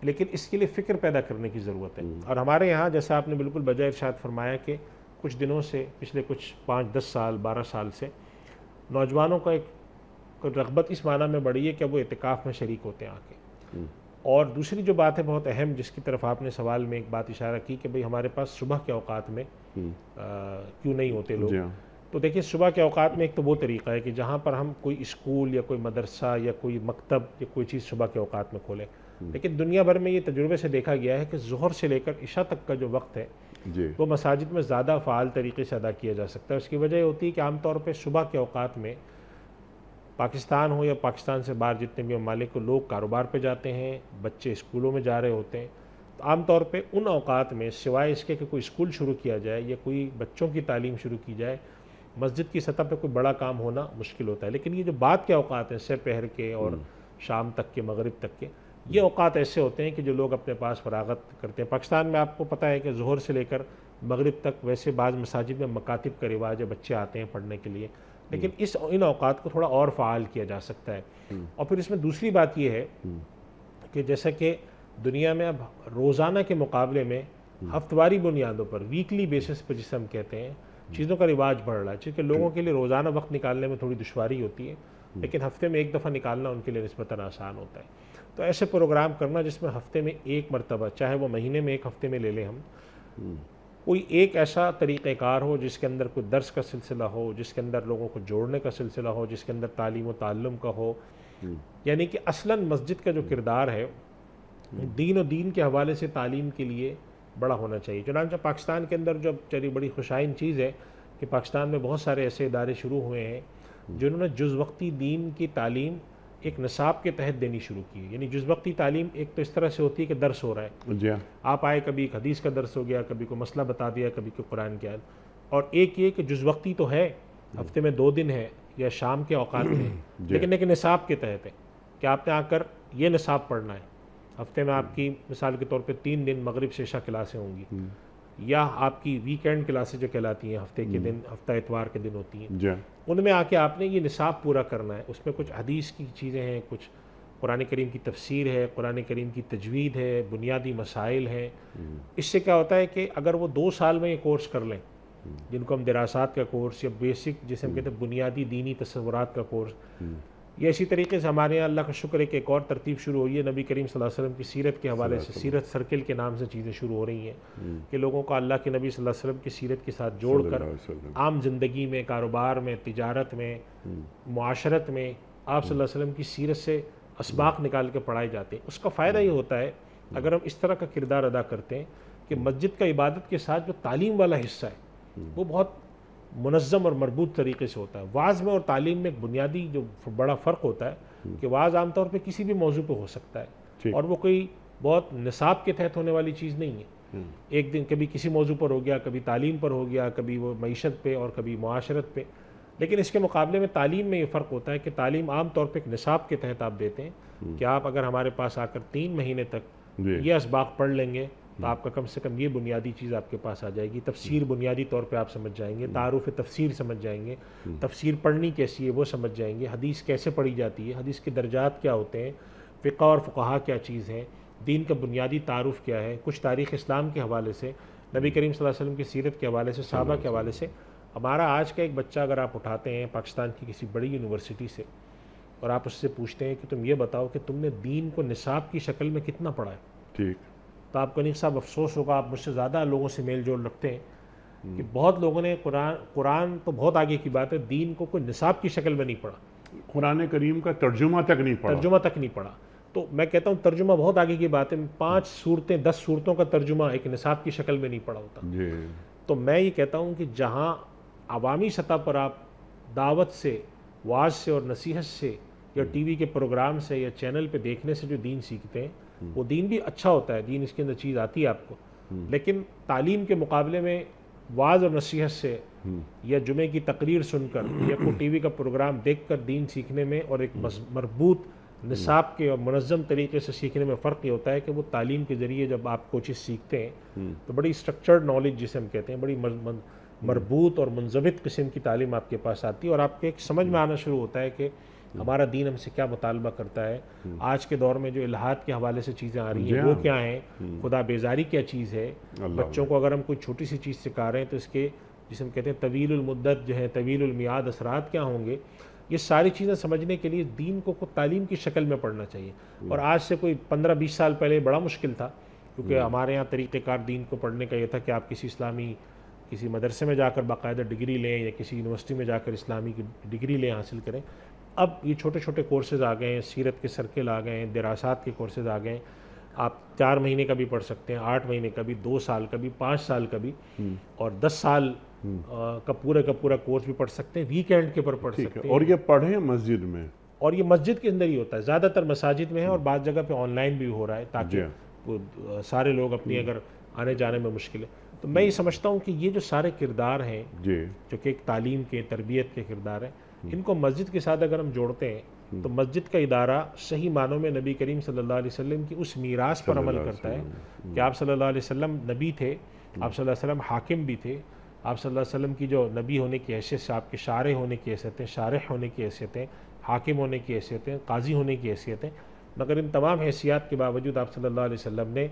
[SPEAKER 2] लेकिन इसके लिए फ़िक्र पैदा करने की ज़रूरत है। और हमारे यहाँ जैसा आपने बिल्कुल बजाय इरशाद फरमाया कि कुछ दिनों से, पिछले कुछ 5-10 साल 12 साल से नौजवानों का एक रग़बत इस माना में बढ़ी है कि वो इतिकाफ़ में शरीक होते हैं आके। और दूसरी जो बात है बहुत अहम, जिसकी तरफ आपने सवाल में एक बात इशारा की कि भाई हमारे पास सुबह के औकात में क्यों नहीं होते लोग। तो देखिए सुबह के औकात में एक तो वो तरीक़ा है कि जहाँ पर हम कोई स्कूल या कोई मदरसा या कोई मकतब या कोई चीज़ सुबह के औकात में खोलें, लेकिन दुनिया भर में ये तजुर्बे से देखा गया है कि ज़ोहर से लेकर इशा तक का जो वक्त है वो मसाजिद में ज़्यादा फ़ाल तरीके से अदा किया जा सकता है। उसकी वजह होती है कि आमतौर पर सुबह के औकात में पाकिस्तान हो या पाकिस्तान से बाहर जितने भी ममालिक को लोग कारोबार पे जाते हैं, बच्चे स्कूलों में जा रहे होते हैं। तो आमतौर पे उन औकात में सिवाय इसके कि कोई स्कूल शुरू किया जाए या कोई बच्चों की तालीम शुरू की जाए, मस्जिद की सतह पे कोई बड़ा काम होना मुश्किल होता है। लेकिन ये जो बाद के औकात हैं सह पहर के और शाम तक के, मगरिब तक के, ये औकात ऐसे होते हैं कि जो लोग अपने पास फरागत करते हैं। पाकिस्तान में आपको पता है कि ज़ोहर से लेकर मगरिब तक वैसे बाज़ मसाजिद में मकातिब का रिवाज है, बच्चे आते हैं पढ़ने के लिए, लेकिन इन औकात को थोड़ा और फ़ाल किया जा सकता है। और फिर इसमें दूसरी बात ये है कि जैसा कि दुनिया में अब रोज़ाना के मुकाबले में हफ्तवारी बुनियादों पर, वीकली बेसिस पर जिसे हम कहते हैं, चीज़ों का रिवाज बढ़ रहा है। क्योंकि लोगों के लिए रोज़ाना वक्त निकालने में थोड़ी दुश्वारी होती है, लेकिन हफ्ते में एक दफ़ा निकालना उनके लिए निस्बतन आसान होता है। तो ऐसे प्रोग्राम करना जिसमें हफ्ते में एक मरतबा, चाहे वो महीने में एक हफ्ते में ले लें हम, कोई एक ऐसा तरीक़ेकार हो जिसके अंदर कोई दर्स का सिलसिला हो, जिसके अंदर लोगों को जोड़ने का सिलसिला हो, जिसके अंदर तालीम व ताल्लुम का हो। यानी कि असलन मस्जिद का जो किरदार है दीन और दीन के हवाले से तालीम के लिए बड़ा होना चाहिए। चुनांचे पाकिस्तान के अंदर जो चली बड़ी खुशाइन चीज़ है कि पाकिस्तान में बहुत सारे ऐसे इदारे शुरू हुए हैं जिन्होंने जुज़वक्ती दीन की तालीम एक निसाब के तहत देनी शुरू की है। यानी जुज़वक्ती तालीम एक तो इस तरह से होती है कि दर्स हो रहा है, आप आए, कभी एक हदीस का दर्स हो गया, कभी कोई मसला बता दिया, कभी कोई कुरान की आयत, और एक ये कि जुज़वक्ती तो है, हफ्ते में 2 दिन है या शाम के औकात में, लेकिन एक निसाब के तहत है कि आपने आकर ये निसाब पढ़ना है। हफ्ते में आपकी मिसाल के तौर पे 3 दिन मगरिब से इशा क्लासें होंगी, या आपकी वीकेंड क्लासें जो कहलाती हैं हफ्ते के दिन, हफ्ता इतवार के दिन होती हैं, उनमें आके आपने ये निसाब पूरा करना है। उसमें कुछ हदीस की चीज़ें हैं, कुछ कुरान करीम की तफसीर है, कुरान करीम की तजवीद है, बुनियादी मसाइल हैं। इससे क्या होता है कि अगर वो 2 साल में ये कोर्स कर लें, जिनको हम दिरासात का कोर्स या बेसिक जिसे हम कहते हैं बुनियादी दीनी तस्वुरात का कोर्स, ये इसी तरीके से हमारे यहाँ अल्लाह का शुक्र है कि एक और तरतीब शुरू हुई है नबी करीम सल्लल्लाहु अलैहि वसल्लम की सीरत के हवाले से। सीरत सर्किल के नाम से चीज़ें शुरू हो रही हैं कि लोगों को अल्लाह के नबी सल्लल्लाहु अलैहि वसल्लम की सीरत के साथ जोड़कर आम ज़िंदगी में, कारोबार में, तिजारत में, मुआशरत में आप सल्लल्लाहु अलैहि वसल्लम की सीरत से असबाक निकाल के पढ़ाए जाते हैं। उसका फ़ायदा ये होता है अगर हम इस तरह का किरदार अदा करते हैं कि मस्जिद का इबादत के साथ जो तालीम वाला हिस्सा है वो बहुत मुनज़्ज़म और मरबूत तरीके से होता है। वाज़ में और तालीम में एक बुनियादी जो बड़ा फ़र्क होता है कि वाज़ आमतौर पे किसी भी मौजू पे हो सकता है और वो कोई बहुत निसाब के तहत होने वाली चीज़ नहीं है। एक दिन कभी किसी मौजू पर हो गया, कभी तालीम पर हो गया, कभी वो मईशत पे और कभी मुआशरत पे। लेकिन इसके मुकाबले में तालीम में ये फ़र्क होता है कि तालीम आम तौर पे एक निसाब के तहत आप देते हैं कि आप अगर हमारे पास आकर 3 महीने तक ये असबाक पढ़ लेंगे तो आपका कम से कम ये बुनियादी चीज़ आपके पास आ जाएगी। तफसीर बुनियादी तौर पे आप समझ जाएंगे, तारुफ़ तफसीर समझ जाएंगे, तफसीर पढ़नी कैसी है वो समझ जाएंगे, हदीस कैसे पढ़ी जाती है, हदीस के दर्जात क्या होते हैं, फ़िक़्ह और फ़ुक़हा क्या चीज़ है, दीन का बुनियादी तारुफ़ क्या है, कुछ तारीख़ इस्लाम के हवाले से, नबी करीम सल्लल्लाहु अलैहि वसल्लम की सीरत के हवाले से, सहाबा के हवाले से। हमारा आज का एक बच्चा अगर आप उठाते हैं पाकिस्तान की किसी बड़ी यूनिवर्सिटी से और आप उससे पूछते हैं कि तुम ये बताओ कि तुमने दीन को निसाब की शक्ल में कितना पढ़ा है,
[SPEAKER 1] ठीक,
[SPEAKER 2] तो आपको नहीं साहब अफसोस होगा, आप मुझसे ज़्यादा लोगों से मेल जोल रखते हैं, कि बहुत लोगों ने कुरान तो बहुत आगे की बात है, दीन को कोई निसाब की शक्ल में नहीं पढ़ा,
[SPEAKER 1] कुरान करीम का तर्जुमा तक नहीं पढ़ा।
[SPEAKER 2] तर्जुमा तक नहीं पढ़ा। तो मैं कहता हूँ तर्जुमा बहुत आगे की बात है, 5 सूरतें 10 सूरतों का तर्जुमा एक निसाब की शक्ल में नहीं पढ़ा होता।
[SPEAKER 1] जी।
[SPEAKER 2] तो मैं ये कहता हूँ कि जहाँ अवामी सतह पर आप दावत से, वाज से और नसीहत से या टीवी के प्रोग्राम से या चैनल पे देखने से जो दीन सीखते हैं, वो दीन भी अच्छा होता है, दीन इसके अंदर चीज़ आती है आपको, लेकिन तालीम के मुकाबले में वाज और नसीहत से या जुमे की तकरीर सुनकर या कोई टीवी का प्रोग्राम देखकर दीन सीखने में और एक मरबूत निसाब के और मुनज़्ज़म तरीके से सीखने में फ़र्क ये होता है कि वो तालीम के ज़रिए जब आप कोई चीज़ सीखते हैं तो बड़ी स्ट्रक्चर्ड नॉलेज जिसे हम कहते हैं, बड़ी मरबूत और मुंज़बित किस्म की तालीम आपके पास आती है और आपके एक समझ में आना शुरू होता है कि हमारा दीन हमसे क्या मुतालबा करता है। आज के दौर में जो इल्हाद के हवाले से चीज़ें आ रही हैं वो क्या हैं, खुदा बेजारी क्या चीज़ है, बच्चों को अगर हम कोई छोटी सी चीज़ सिखा रहे हैं तो इसके जिसे हम कहते हैं तवीलुल मुद्दत जो है, तवीलुल मियाद असरात क्या होंगे, ये सारी चीज़ें समझने के लिए दीन को तालीम की शक्ल में पढ़ना चाहिए। और आज से कोई 15-20 साल पहले बड़ा मुश्किल था, क्योंकि हमारे यहाँ तरीक़ेकार दीन को पढ़ने का ये था कि आप किसी मदरसे में जाकर बाकायदा डिग्री लें या किसी यूनिवर्सिटी में जाकर इस्लामी की डिग्री लें, हासिल करें। अब ये छोटे छोटे कोर्सेज़ आ गए हैं, सीरत के सर्किल आ गए हैं, दरासात के कोर्सेज़ आ गए हैं, आप 4 महीने का भी पढ़ सकते हैं, 8 महीने का भी, 2 साल का भी, 5 साल का भी और 10 साल का पूरा कोर्स भी पढ़ सकते हैं, वीकेंड के ऊपर पढ़ सकते हैं।
[SPEAKER 1] और ये पढ़ें मस्जिद में,
[SPEAKER 2] और ये मस्जिद के अंदर ही होता है, ज़्यादातर मसाजिद में है और बाद जगह पे ऑनलाइन भी हो रहा है, ताकि सारे लोग अपनी अगर आने जाने में मुश्किल है। तो मैं ये समझता हूँ कि ये जो सारे किरदार हैं जो कि एक तालीम के, तरबियत के किरदार हैं, इनको मस्जिद के साथ अगर हम जोड़ते हैं तो मस्जिद का इदारा सही मानों में नबी करीम सल्लल्लाहु अलैहि वसल्लम की उस मीरास पर अमल करता है कि आप सल्लल्लाहु अलैहि वसल्लम नबी थे, आप सल्लल्लाहु अलैहि वसल्लम हाकिम भी थे, आप सल्लल्लाहु अलैहि वसल्लम की जो नबी होने की हैसियत से आपके शारे होने की हैसियतें, शारह होने की हैसियतें, हाकिम होने की हैसियतें, काजी होने की हैसियतें, मगर इन तमाम हैसियत के बावजूद आप सल्लल्लाहु अलैहि वसल्लम ने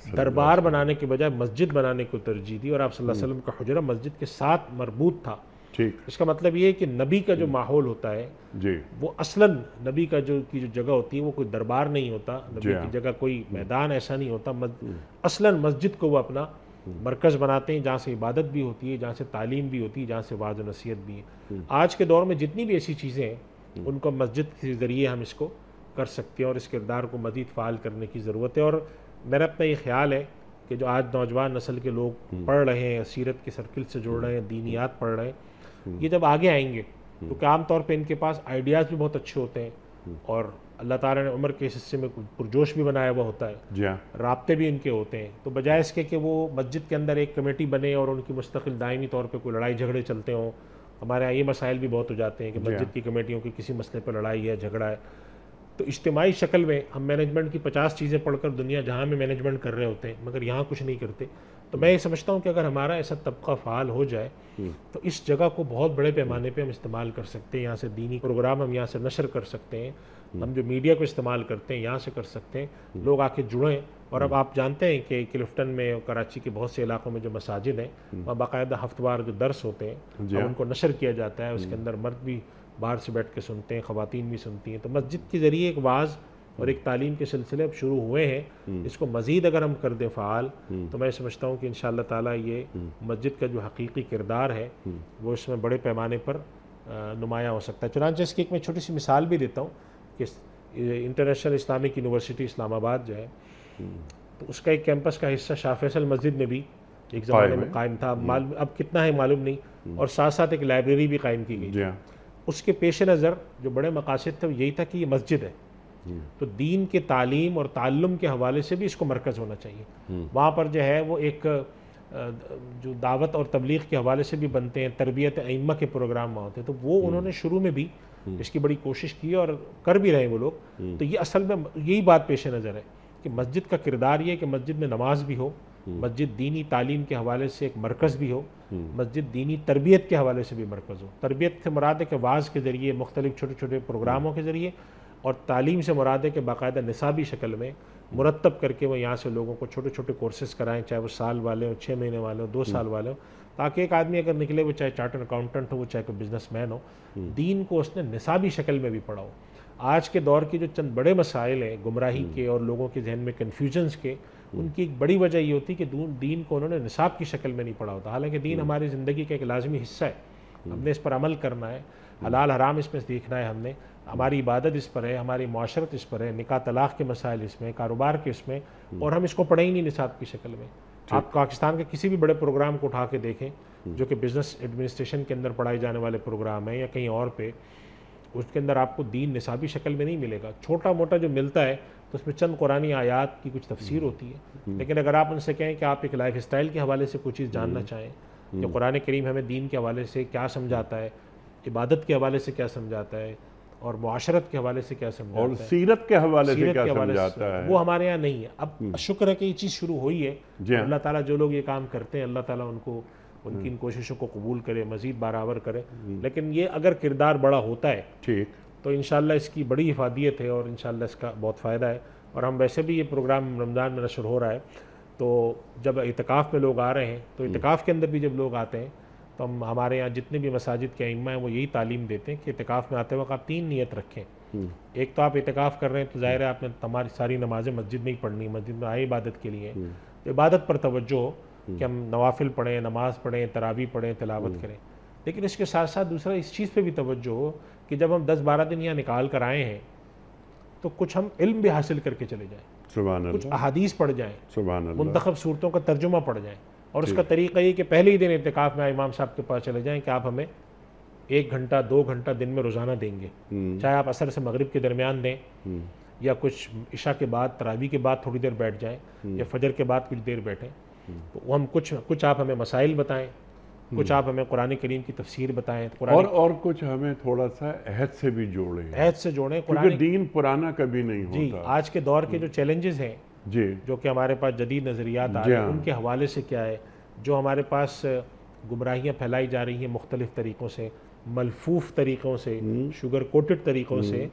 [SPEAKER 2] दरबार बनाने के बजाय मस्जिद बनाने को तरजीह दी और आप सल्लल्लाहु अलैहि वसल्लम का हुजरा मस्जिद के साथ मरबूत था। इसका मतलब ये है कि नबी का जो माहौल होता है वो असलन नबी का जो जगह होती है वो कोई दरबार नहीं होता, नबी की जगह कोई मैदान ऐसा नहीं होता, असलन मस्जिद को वो अपना मरकज़ बनाते हैं, जहाँ से इबादत भी होती है, जहाँ से तालीम भी होती है, जहाँ से वाज़ नसीहत भी है। आज के दौर में जितनी भी ऐसी चीज़ें हैं उनको मस्जिद के ज़रिए हम इसको कर सकते हैं और इस किरदार को मज़ीद फ़ाल करने की ज़रूरत है। और मेरा अपना ये ख्याल है कि जो आज नौजवान नस्ल के लोग पढ़ रहे हैं, सीरत के सर्किल से जुड़ रहे हैं, दीनियात पढ़ रहे हैं, ये जब आगे आएंगे तो आम तौर पे इनके पास आइडियाज़ भी बहुत अच्छे होते हैं और अल्लाह ताला ने उम्र के इस हिस्से में पुरजोश भी बनाया हुआ होता है, राब्ते भी इनके होते हैं। तो बजाय इसके कि वो मस्जिद के अंदर एक कमेटी बने और उनकी मुस्तकिल दायमी तौर पे कोई लड़ाई झगड़े चलते हों, हमारे यहाँ ये मसाइल भी बहुत हो जाते हैं कि मस्जिद की कमेटियों की किसी मसले पर लड़ाई है, झगड़ा है, तो इज्तिमाई शक्ल में हम मैनेजमेंट की 50 चीज़ें पढ़कर दुनिया जहाँ में मैनेजमेंट कर रहे होते हैं मगर यहाँ कुछ नहीं करते। तो मैं ये समझता हूँ कि अगर हमारा ऐसा तबका फ़ाल हो जाए तो इस जगह को बहुत बड़े पैमाने पे हम इस्तेमाल कर सकते हैं। यहाँ से दीनी प्रोग्राम हम यहाँ से नशर कर सकते हैं, हम जो मीडिया को इस्तेमाल करते हैं यहाँ से कर सकते हैं, लोग आके जुड़ें। और अब आप जानते हैं कि क्लिफ्टन में और कराची के बहुत से इलाकों में जो मसाजिद हैं वहाँ बाकायदा हफ्तेवार जो दर्स होते हैं उनको नशर किया जाता है, उसके अंदर मर्द भी बाहर से बैठ के सुनते हैं, ख़वातीन भी सुनती हैं। तो मस्जिद के ज़रिए एक वाज़ और एक तालीम के सिलसिले अब शुरू हुए हैं, इसको मज़ीद अगर हम कर दें फ़ाल तो मैं समझता हूँ कि इंशाअल्लाह ताला ये मस्जिद का जो हकीकी किरदार है वो इसमें बड़े पैमाने पर नुमायाँ हो सकता है। चुनांचे इसकी एक मैं छोटी सी मिसाल भी देता हूँ कि इंटरनेशनल इस्लामिक यूनिवर्सिटी इस्लामाबाद जो है तो उसका एक कैंपस का हिस्सा शाह फैसल मस्जिद में भी एक ज़माने में कायम था, अब कितना है मालूम नहीं, और साथ साथ एक लाइब्रेरी भी कायम की गई। उसके पेश नज़र जो बड़े मकासद थे यही था कि ये मस्जिद है तो दीन के तालीम और ताल्लुम के हवाले से भी इसको मरकज़ होना चाहिए। वहाँ पर जो है वो एक जो दावत और तबलीग के हवाले से भी बनते हैं, तरबियत अइम्मा के प्रोग्राम वहाँ होते हैं, तो वो उन्होंने शुरू में भी इसकी बड़ी कोशिश की और कर भी रहे वो लोग। तो ये असल में यही बात पेश नज़र है कि मस्जिद का किरदार ये कि मस्जिद में नमाज भी हो, मस्जिद दीनी तालीम के हवाले से एक मरकज़ भी हो, मस्जिद दीनी तरबियत के हवाले से भी मरकज़ हो। तरबियत से मुराद है कि वाज़ के ज़रिए, मुख्तलिफ छोटे छोटे प्रोग्रामों के ज़रिए, और तालीम से मुराद है कि बाकायदा निसाबी शक्ल में मुरतब करके वो यहाँ से लोगों को छोटे छोटे कोर्सेज़ कराएं, चाहे वो साल वाले हो, 6 महीने वाले हो, 2 साल वाले हो, ताकि एक आदमी अगर निकले वो चाहे चार्टर्ड अकाउंटेंट हो, वो चाहे कोई बिजनेसमैन हो, दीन को उसने निसाबी शक्ल में भी पढ़ा हो। आज के दौर की जो चंद बड़े मसाइल हैं गुमराही के और लोगों के जहन में कन्फ्यूजन्स के, उनकी एक बड़ी वजह ये होती है कि दीन को उन्होंने निसाब की शक्ल में नहीं पढ़ा होता। हालांकि दीन हमारी ज़िंदगी का एक लाजमी हिस्सा है, हमने इस पर अमल करना है, हलाल हराम इसमें देखना है हमने, हमारी इबादत इस पर है, हमारी माशरत इस पर है, निकाह तलाक़ के मसाइल इसमें, कारोबार के इसमें, और हम इसको पढ़े ही नहीं निसाब की शक्ल में। आप पाकिस्तान के किसी भी बड़े प्रोग्राम को उठा के देखें जो कि बिज़नेस एडमिनिस्ट्रेशन के अंदर पढ़ाए जाने वाले प्रोग्राम हैं या कहीं और पे, उसके अंदर आपको दीन निसाबी शक्ल में नहीं मिलेगा। छोटा मोटा जो मिलता है तो उसमें चंद कुरानी आयात की कुछ तफसीर होती है, लेकिन अगर आप उनसे कहें कि आप एक लाइफ स्टाइल के हवाले से कोई चीज़ जानना चाहें, तो कुरान करीम हमें दीन के हवाले से क्या समझाता है, इबादत के हवाले से क्या समझाता है, और मुआशरत के हवाले से क्या समझाता
[SPEAKER 1] और
[SPEAKER 2] है,
[SPEAKER 1] सीरत के हवाले से
[SPEAKER 2] सीरत
[SPEAKER 1] क्या
[SPEAKER 2] के हवाले
[SPEAKER 1] समझाता
[SPEAKER 2] से,
[SPEAKER 1] है,
[SPEAKER 2] वो हमारे यहाँ नहीं है। अब शुक्र है कि ये चीज़ शुरू हुई है।
[SPEAKER 1] जी हाँ।
[SPEAKER 2] अल्लाह ताला जो लोग ये काम करते हैं, अल्लाह ताला उनको उनकी इन कोशिशों को कबूल करे, मज़ीद बारावर करे। लेकिन ये अगर किरदार बड़ा होता है
[SPEAKER 1] ठीक,
[SPEAKER 2] तो इंशाल्लाह इसकी बड़ी हिफादियत है और इंशाल्लाह इसका बहुत फ़ायदा है। और हम वैसे भी ये प्रोग्राम रमज़ान में नशर हो रहा है, तो जब इतिकाफ़ में लोग आ रहे हैं तो इतिकाफ़ के अंदर भी जब लोग आते हैं तो हम हमारे यहाँ जितने भी मसाजिद के इमाम हैं वो यही तालीम देते हैं कि इतिकाफ़ में आते वक्त आप 3 नियत रखें। एक तो आप इतिकाफ़ कर रहे हैं तो ज़ाहिर है आपने तमारी सारी नमाज़ें मस्जिद में ही पढ़नी, मस्जिद में आए इबादत के लिए, तो इबादत पर तवज्जो हो कि हम नवाफिल पढ़ें, नमाज़ पढ़ें, तरावी पढ़ें, तिलावत करें। लेकिन इसके साथ साथ दूसरा इस चीज़ पे भी तवज्जो हो कि जब हम 10-12 दिन यहाँ निकाल कर आए हैं तो कुछ हम इल्म भी हासिल करके चले जाएँ,
[SPEAKER 1] सुभान
[SPEAKER 2] कुछ
[SPEAKER 1] अल्लाह,
[SPEAKER 2] अहादीस पढ़ जाएँ,
[SPEAKER 1] सुभान अल्लाह,
[SPEAKER 2] मुंतखब सूरतों का तर्जुमा पढ़ जाएँ। और उसका तरीका ये कि पहले ही दिन इतिकाफ़ में इमाम साहब के पास चले जाएँ कि आप हमें 1 घंटा 2 घंटा दिन में रोज़ाना देंगे, चाहे आप असर से मगरिब के दरमियान दें या कुछ इशा के बाद, तरावी के बाद थोड़ी देर बैठ जाएँ या फजर के बाद कुछ देर बैठें। तो हम कुछ आप हमें मसाइल बताएं, कुछ आप हमें कुरान करीम की तफसीर बताएं,
[SPEAKER 1] और कुछ हमें थोड़ा सा अहद से भी जोड़ें,
[SPEAKER 2] अहद से जोड़ें।
[SPEAKER 1] क्योंकि दीन पुराना कभी नहीं
[SPEAKER 2] जी,
[SPEAKER 1] होता।
[SPEAKER 2] आज के दौर के जो चैलेंजेस हैं
[SPEAKER 1] जी,
[SPEAKER 2] जो कि हमारे पास जदीद नज़रियात आ रहे हैं उनके हवाले से क्या है, जो हमारे पास गुमराहियाँ फैलाई जा रही हैं मुख्तलिफ़ तरीक़ों से, मलफूफ तरीक़ों से, शुगर कोटेड तरीक़ों से,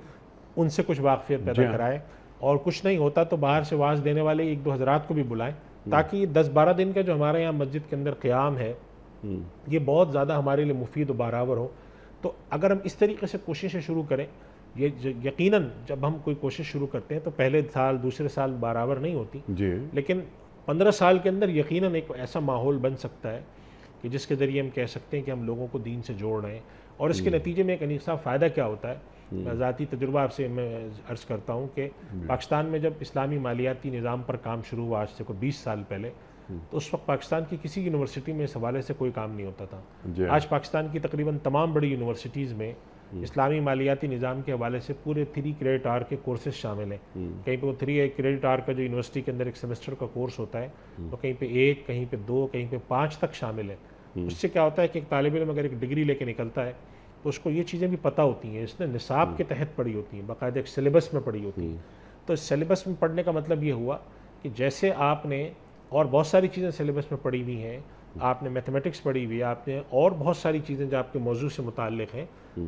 [SPEAKER 2] उनसे कुछ वाक़फ़ियत पैदा कराएँ। और कुछ नहीं होता तो बाहर से वाज़ देने वाले 1-2 हज़रात को भी बुलाएं, ताकि 10-12 दिन का जो हमारे यहाँ मस्जिद के अंदर क़याम है ये बहुत ज़्यादा हमारे लिए मुफीद और बारावर हो। तो अगर हम इस तरीके से कोशिशें शुरू करें, ये यकीनन जब हम कोई कोशिश शुरू करते हैं तो पहले साल दूसरे साल बारावर नहीं होती
[SPEAKER 1] जी,
[SPEAKER 2] लेकिन 15 साल के अंदर यकीनन एक ऐसा माहौल बन सकता है कि जिसके ज़रिए हम कह सकते हैं कि हम लोगों को दीन से जोड़ रहे हैं। और इसके नतीजे में एक अनीक साहब फ़ायदा क्या होता है, मैं ज़ाती तजुर्बा आपसे मैं अर्ज़ करता हूँ कि पाकिस्तान में जब इस्लामी मालियाती निज़ाम पर काम शुरू हुआ आज से कोई 20 साल पहले, तो उस वक्त पाकिस्तान की किसी यूनिवर्सिटी में इस हवाले से कोई काम नहीं होता था। आज पाकिस्तान की तकरीबन तमाम बड़ी यूनिवर्सिटीज़ में इस्लामी मालियाती निज़ाम के हवाले से पूरे 3 क्रेडिट आवर के कोर्सेज शामिल हैं। कहीं पे 3 क्रेडिट आवर का जो यूनिवर्सिटी के अंदर एक सेमेस्टर का कोर्स होता है, तो कहीं पे 1, कहीं पे 2, कहीं पे 5 तक शामिल है। उससे क्या होता है कि एक तालिब इल्म अगर एक डिग्री लेके निकलता है तो उसको ये चीज़ें भी पता होती हैं, इसने निसाब के तहत पढ़ी होती हैं, बाकायदा एक सिलेबस में पढ़ी होती हैं। तो इस सिलेबस में पढ़ने का मतलब ये हुआ कि जैसे आपने और बहुत सारी चीज़ें सिलेबस में पढ़ी हुई हैं, आपने मैथमेटिक्स पढ़ी हुई है, आपने और बहुत सारी चीज़ें जो आपके मौजू से मुताल्लिक़ हैं,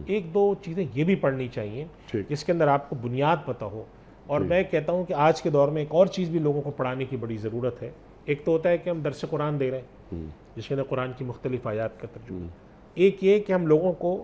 [SPEAKER 2] 1-2 चीज़ें ये भी पढ़नी चाहिए जिसके अंदर आपको बुनियाद पता हो। और मैं कहता हूँ कि आज के दौर में एक और चीज़ भी लोगों को पढ़ाने की बड़ी ज़रूरत है। एक तो होता है कि हम दर्स कुरान दे रहे हैं जिसके अंदर कुरान की मुख्तलिफ आयात का तर्जुमा, एक ये कि हम लोगों को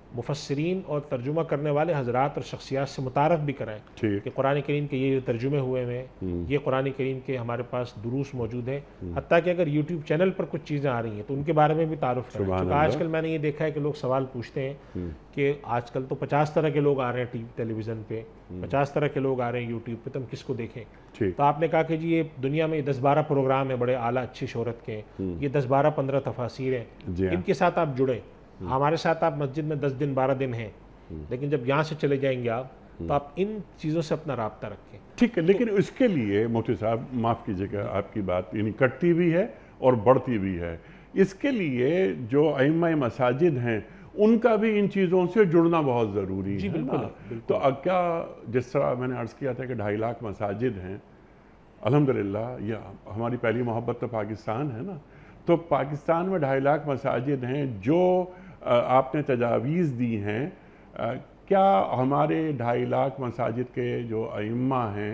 [SPEAKER 2] मुफस्सिरीन और तर्जुमा करने वाले हजरात और शख्सियात से मुतारफ़ भी कराएं कि कुरान करीम के ये तर्जुमे हुए हैं, ये कुरान करीम के हमारे पास दुरूस मौजूद हैं, हत्ता कि अगर यूट्यूब चैनल पर कुछ चीज़ें आ रही हैं तो उनके बारे में भी तारुफ कराएं। क्योंकि आजकल मैंने ये देखा है कि लोग सवाल पूछते हैं कि आजकल तो 50 तरह के लोग आ रहे हैं टीवी टेलीविज़न पे, 50 तरह के लोग आ रहे हैं यूट्यूब पे, तो हम किसको देखें। तो आपने कहा कि जी ये दुनिया में 10-12 प्रोग्राम है बड़े आला अच्छी शोहरत के, ये 10-12-15 तफासीर हैं, इनके साथ आप जुड़ें। हमारे साथ आप मस्जिद में 10 दिन 12 दिन हैं, लेकिन जब यहाँ से चले जाएंगे आप तो आप इन चीज़ों से अपना राब्ता रखें।
[SPEAKER 1] ठीक है, लेकिन इसके लिए मोती साहब माफ़ कीजिएगा, आपकी बात यानी कटती भी है और बढ़ती भी है। इसके लिए जो अइम्मा मसाजिद हैं उनका भी इन चीज़ों से जुड़ना बहुत ज़रूरी है।
[SPEAKER 2] बिल्कुल।
[SPEAKER 1] तो क्या जिस तरह मैंने अर्ज़ किया था कि 2.5 लाख मसाजिद हैं, अल्हम्दुलिल्लाह ये हमारी पहली मोहब्बत तो पाकिस्तान है ना, तो पाकिस्तान में 2.5 लाख मसाजिद हैं जो आपने तजावीज़ दी हैं, क्या हमारे 2.5 लाख मसाजिद के जो अइम्मा हैं,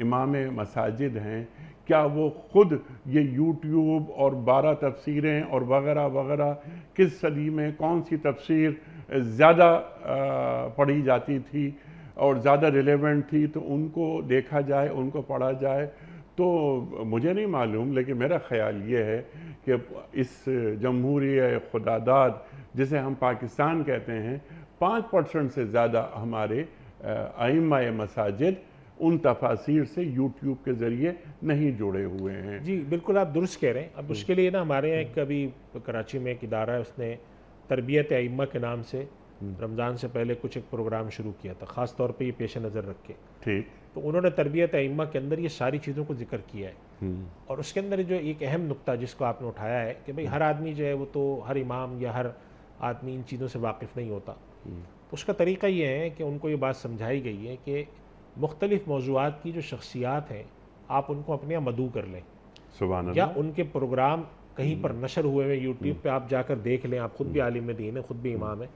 [SPEAKER 1] इमाम मसाजिद हैं, क्या वो ख़ुद ये यूट्यूब और 12 तफसीरें और वगैरह वगैरह किस सदी में कौन सी तफसीर ज़्यादा पढ़ी जाती थी और ज़्यादा रिलेवेंट थी, तो उनको देखा जाए, उनको पढ़ा जाए, तो मुझे नहीं मालूम, लेकिन मेरा ख्याल ये है कि इस जमहूरिया खुदादाद जिसे हम पाकिस्तान कहते हैं, 5% से ज़्यादा हमारे आइम्मा मसाजिद उन तफासिर से यूट्यूब के ज़रिए नहीं जुड़े हुए हैं।
[SPEAKER 2] जी बिल्कुल, आप दुरुस्त कह रहे हैं। अब उसके लिए ना हमारे यहाँ एक अभी कराची में एक इदारा है, उसने तरबियत आइम्मा के नाम से रमज़ान से पहले कुछ एक प्रोग्राम शुरू किया था, ख़ास तौर पे ये पेश नज़र रख के।
[SPEAKER 1] ठीक।
[SPEAKER 2] तो उन्होंने तरबियत आइम्मा के अंदर ये सारी चीज़ों को जिक्र किया है, और उसके अंदर जो एक अहम नुक्ता जिसको आपने उठाया है कि भाई हर आदमी जो है वो तो हर इमाम या हर आदमी इन चीज़ों से वाकिफ़ नहीं होता। तो उसका तरीका ये है कि उनको ये बात समझाई गई है कि मुख्तलिफ़ मौज़ूआत की जो शख्सियात हैं आप उनको अपने यहाँ मदऊ कर लें,
[SPEAKER 1] सुभान
[SPEAKER 2] या
[SPEAKER 1] अल्लाह।
[SPEAKER 2] उनके प्रोग्राम कहीं पर नशर हुए हुए यूट्यूब पे आप जाकर देख लें। आप ख़ुद भी आलिम दीन है, ख़ुद भी इमाम है,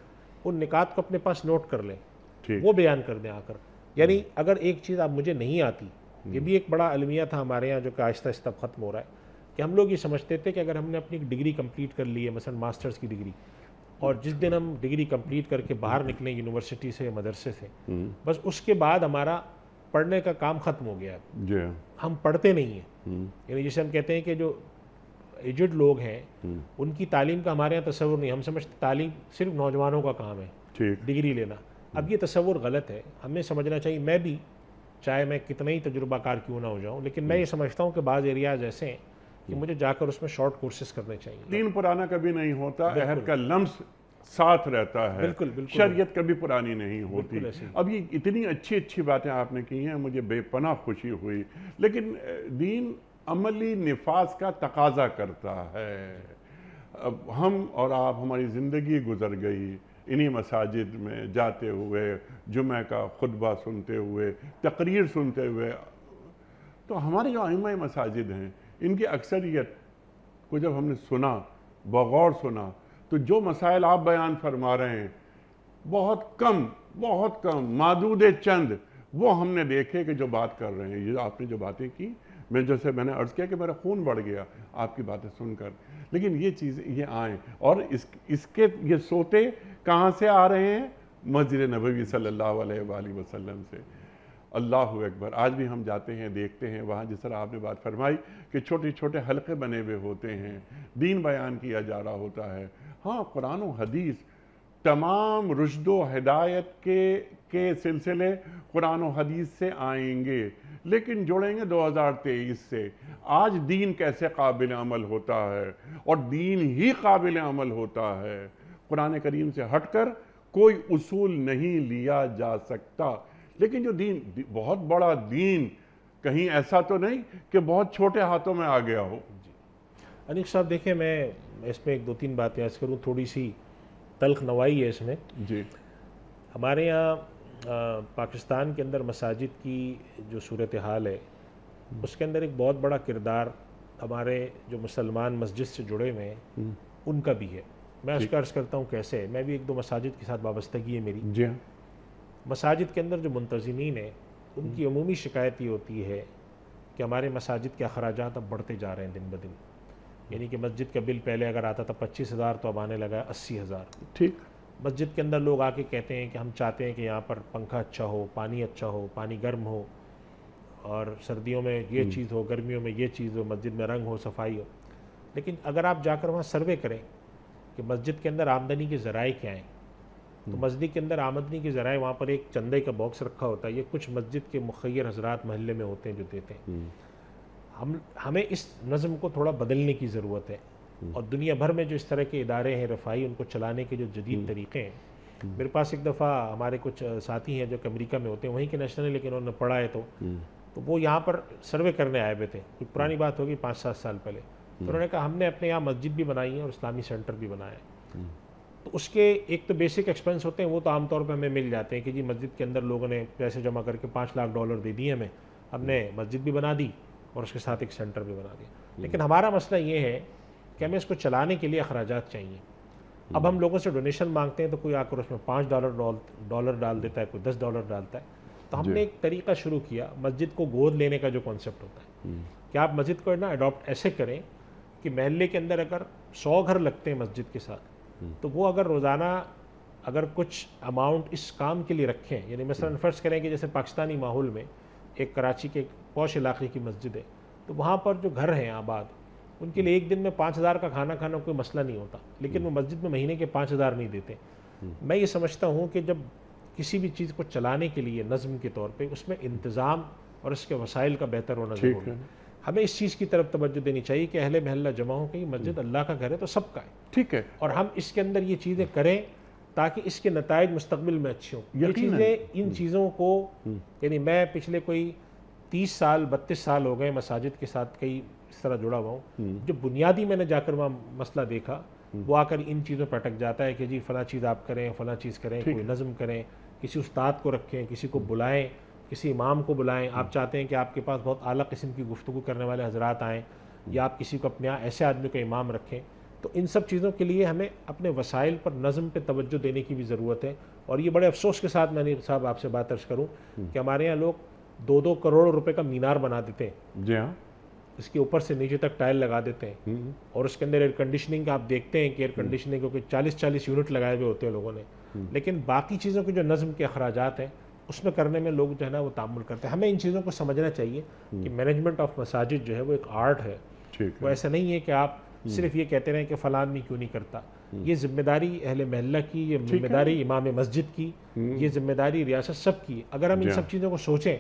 [SPEAKER 2] उन निकात को अपने पास नोट कर लें, वो बयान कर दें आकर। यानी अगर एक चीज़ आप मुझे नहीं आती, ये भी एक बड़ा अलमिया था हमारे यहाँ जो कि आहिस्ता आहिस्ता ख़त्म हो रहा है, कि हम लोग ये समझते थे कि अगर हमने अपनी डिग्री कंप्लीट कर ली है, मसलन मास्टर्स की डिग्री, और जिस दिन हम डिग्री कंप्लीट करके बाहर निकले यूनिवर्सिटी से या मदरसे से, बस उसके बाद हमारा पढ़ने का काम ख़त्म हो गया है। हम पढ़ते नहीं हैं। यानी जैसे हम कहते हैं कि जो एजड लोग हैं उनकी तालीम का हमारे यहाँ तस्वुर नहीं, हम समझते तालीम सिर्फ नौजवानों का काम है, डिग्री लेना। अब ये तस्वुर गलत है, हमें समझना चाहिए। मैं भी, चाहे मैं कितना ही तजुर्बाकार क्यों ना हो जाऊँ, लेकिन मैं ये समझता हूँ कि बाज़ एरियाज ऐसे हैं कि मुझे जाकर उसमें शॉर्ट कोर्सेज करने चाहिए।
[SPEAKER 1] दीन पुराना कभी नहीं होता, अहद का लम्स साथ रहता है।
[SPEAKER 2] बिल्कुल बिल्कुल,
[SPEAKER 1] शरीयत कभी पुरानी नहीं होती। अब ये इतनी अच्छी अच्छी बातें आपने की हैं, मुझे बेपनाह खुशी हुई, लेकिन दीन अमली निफाज का तकाजा करता है। अब हम और आप, हमारी ज़िंदगी गुजर गई इन्हीं मसाजिद में जाते हुए, जुमे का खुतबा सुनते हुए, तकरीर सुनते हुए। तो हमारे जो आइम्मा मसाजिद हैं, इनकी अक्सरियत को जब हमने सुना, बगौर सुना, तो जो मसाइल आप बयान फरमा रहे हैं बहुत कम मादूद चंद वो हमने देखे कि जो बात कर रहे हैं। ये आपने जो बातें की, जैसे मैंने अर्ज़ किया कि मेरा खून बढ़ गया आपकी बातें सुनकर। लेकिन ये चीज़ ये आए, और इसके ये सोते कहाँ से आ रहे हैं? मस्जिद नबवी सल्लल्लाहु अलैहि वसल्लम से। अल्लाहु अकबर। आज भी हम जाते हैं, देखते हैं वहाँ, जिस तरह आपने बात फरमाई कि छोटे छोटे हलक़े बने हुए होते हैं, दीन बयान किया जा रहा होता है। हाँ, कुरान और हदीस तमाम रुश्द व हिदायत के सिलसिले कुरान और हदीस से आएंगे, लेकिन जुड़ेंगे 2023 से। आज दीन कैसे काबिल अमल होता है, और दीन ही काबिल अमल होता है। कुरान करीम से हटकर कोई उसूल नहीं लिया जा सकता। लेकिन जो दीन, बहुत बड़ा दीन, कहीं ऐसा तो नहीं कि बहुत छोटे हाथों में आ गया हो।
[SPEAKER 2] अनीक साहब देखिए, मैं इसमें एक दो तीन बातें अर्ज़ करूँ, थोड़ी सी तल्ख नवाई है इसमें जी। हमारे यहाँ पाकिस्तान के अंदर मसाजिद की जो सूरत हाल है, उसके अंदर एक बहुत बड़ा किरदार हमारे जो मुसलमान मस्जिद से जुड़े हुए हैं उनका भी है। मैं उसका अर्ज़ करता हूँ कैसे है। मैं भी एक दो मसाजिद के साथ वाबस्तगी है मेरी जी। मसाजिद के अंदर जो मुंतज़िमीन है उनकी अमूमी शिकायत ये होती है कि हमारे मसाजिद के अखराजात अब बढ़ते जा रहे हैं दिन ब दिन। यानी कि मस्जिद का बिल पहले अगर आता था 25,000 तो अब आने लगा 80,000। ठीक। मस्जिद के अंदर लोग आके कहते हैं कि हम चाहते हैं कि यहाँ पर पंखा अच्छा हो, पानी अच्छा हो, पानी गर्म हो, और सर्दियों में ये चीज़ हो, गर्मियों में ये चीज़ हो, मस्जिद में रंग हो, सफाई हो। लेकिन अगर आप जाकर वहाँ सर्वे करें कि मस्जिद के अंदर आमदनी के ज़राए क्या हैं, तो मस्जिद के अंदर आमदनी के ज़राए, वहाँ पर एक चंदे का बॉक्स रखा होता है। ये कुछ मस्जिद के मुखय्यर हजरात महल्ले में होते हैं जो देते हैं। हमें इस नज़म को थोड़ा बदलने की ज़रूरत है, और दुनिया भर में जो इस तरह के इदारे हैं रफ़ाई, उनको चलाने के जो जदीद तरीक़े हैं। मेरे पास एक दफ़ा हमारे कुछ साथी हैं जो कि अमेरिका में होते हैं, वहीं के नेशनल है, लेकिन उन्होंने पढ़ा है, तो वो यहाँ पर सर्वे करने आए हुए थे। कुछ पुरानी बात होगी 5-7 साल पहले। तो उन्होंने कहा हमने अपने यहाँ मस्जिद भी बनाई है और इस्लामी सेंटर भी बनाया है। तो उसके एक तो बेसिक एक्सपेंस होते हैं, वो तो आमतौर पर हमें मिल जाते हैं कि जी मस्जिद के अंदर लोगों ने पैसे जमा करके $5 लाख दे दिए हमें, हमने मस्जिद भी बना दी और उसके साथ एक सेंटर भी बना दिया। लेकिन हमारा मसला ये है कि हमें इसको चलाने के लिए अखराजात चाहिए। अब हम लोगों से डोनेशन मांगते हैं तो कोई आकर उसमें $5 डाल देता है, कोई $10 डालता है। तो हमने एक तरीका शुरू किया मस्जिद को गोद लेने का, जो कॉन्सेप्ट होता है कि आप मस्जिद को ना अडॉप्ट ऐसे करें कि महल्ले के अंदर अगर 100 घर लगते हैं मस्जिद के साथ, तो वो अगर रोज़ाना अगर कुछ अमाउंट इस काम के लिए रखें, यानी मसलन फ़र्ज़ करें कि जैसे पाकिस्तानी माहौल में एक कराची के एक पौश इलाके की मस्जिद है, तो वहाँ पर जो घर हैं आबाद, उनके लिए एक दिन में 5,000 का खाना खाना कोई मसला नहीं होता, लेकिन वो मस्जिद में महीने के 5,000 नहीं देते। मैं ये समझता हूँ कि जब किसी भी चीज़ को चलाने के लिए नज़म के तौर पे उसमें इंतज़ाम और उसके वसाइल का बेहतर होना ज़रूरी है। हमें इस चीज़ की तरफ तवज्जो देनी चाहिए कि अहले महल्ला जमा हो कि मस्जिद अल्लाह का घर है तो सबका है,
[SPEAKER 1] ठीक है,
[SPEAKER 2] और हम इसके अंदर ये चीज़ें करें ताकि इसके नताइज मुस्तकबिल में अच्छे हों। ये चीज़ें, इन चीज़ों को, यानी मैं पिछले कोई 30 साल 32 साल हो गए मसाजिद के साथ कई इस तरह जुड़ा हुआ हूँ। जो बुनियादी मैंने जाकर वहाँ मसला देखा वो आकर इन चीज़ों पर अटक जाता है कि जी फ़लाँ चीज़ आप करें, फ़लाँ चीज़ करें, कोई नज़म करें, किसी उस्ताद को रखें, किसी को बुलाएं, किसी इमाम को बुलाएं। आप चाहते हैं कि आपके पास बहुत आला किस्म की गुफ्तगू करने वाले हजरात आएँ, या आप किसी को अपने यहाँ ऐसे आदमी को इमाम रखें। तो इन सब चीज़ों के लिए हमें अपने वसाइल पर नज़म पे तवज्जो देने की भी ज़रूरत है। और ये बड़े अफसोस के साथ मैंने साहब आपसे बात अर्ज़ करूँ कि हमारे यहाँ लोग 2-2 करोड़ रुपए का मीनार बना देते हैं।
[SPEAKER 1] जी हाँ,
[SPEAKER 2] इसके ऊपर से नीचे तक टाइल लगा देते हैं, और उसके अंदर एयर कंडीशनिंग का आप देखते हैं कि एयर कंडीशनिंग को 40-40 यूनिट लगाए हुए होते हैं लोगों ने, लेकिन बाकी चीज़ों के जो नज़म के अखराजात हैं उसमें करने में लोग जो है ना वो तामुल करते हैं। हमें इन चीज़ों को समझना चाहिए कि मैनेजमेंट ऑफ मसाजिद जो है वो एक आर्ट है। वो ऐसा नहीं है कि आप सिर्फ ये कहते रहें कि फ़लाँ आदमी क्यों नहीं करता। ये जिम्मेदारी अहले महल्ला की, ये जिम्मेदारी इमाम मस्जिद की, ये जिम्मेदारी रियासत सब की। अगर हम इन सब चीज़ों को सोचें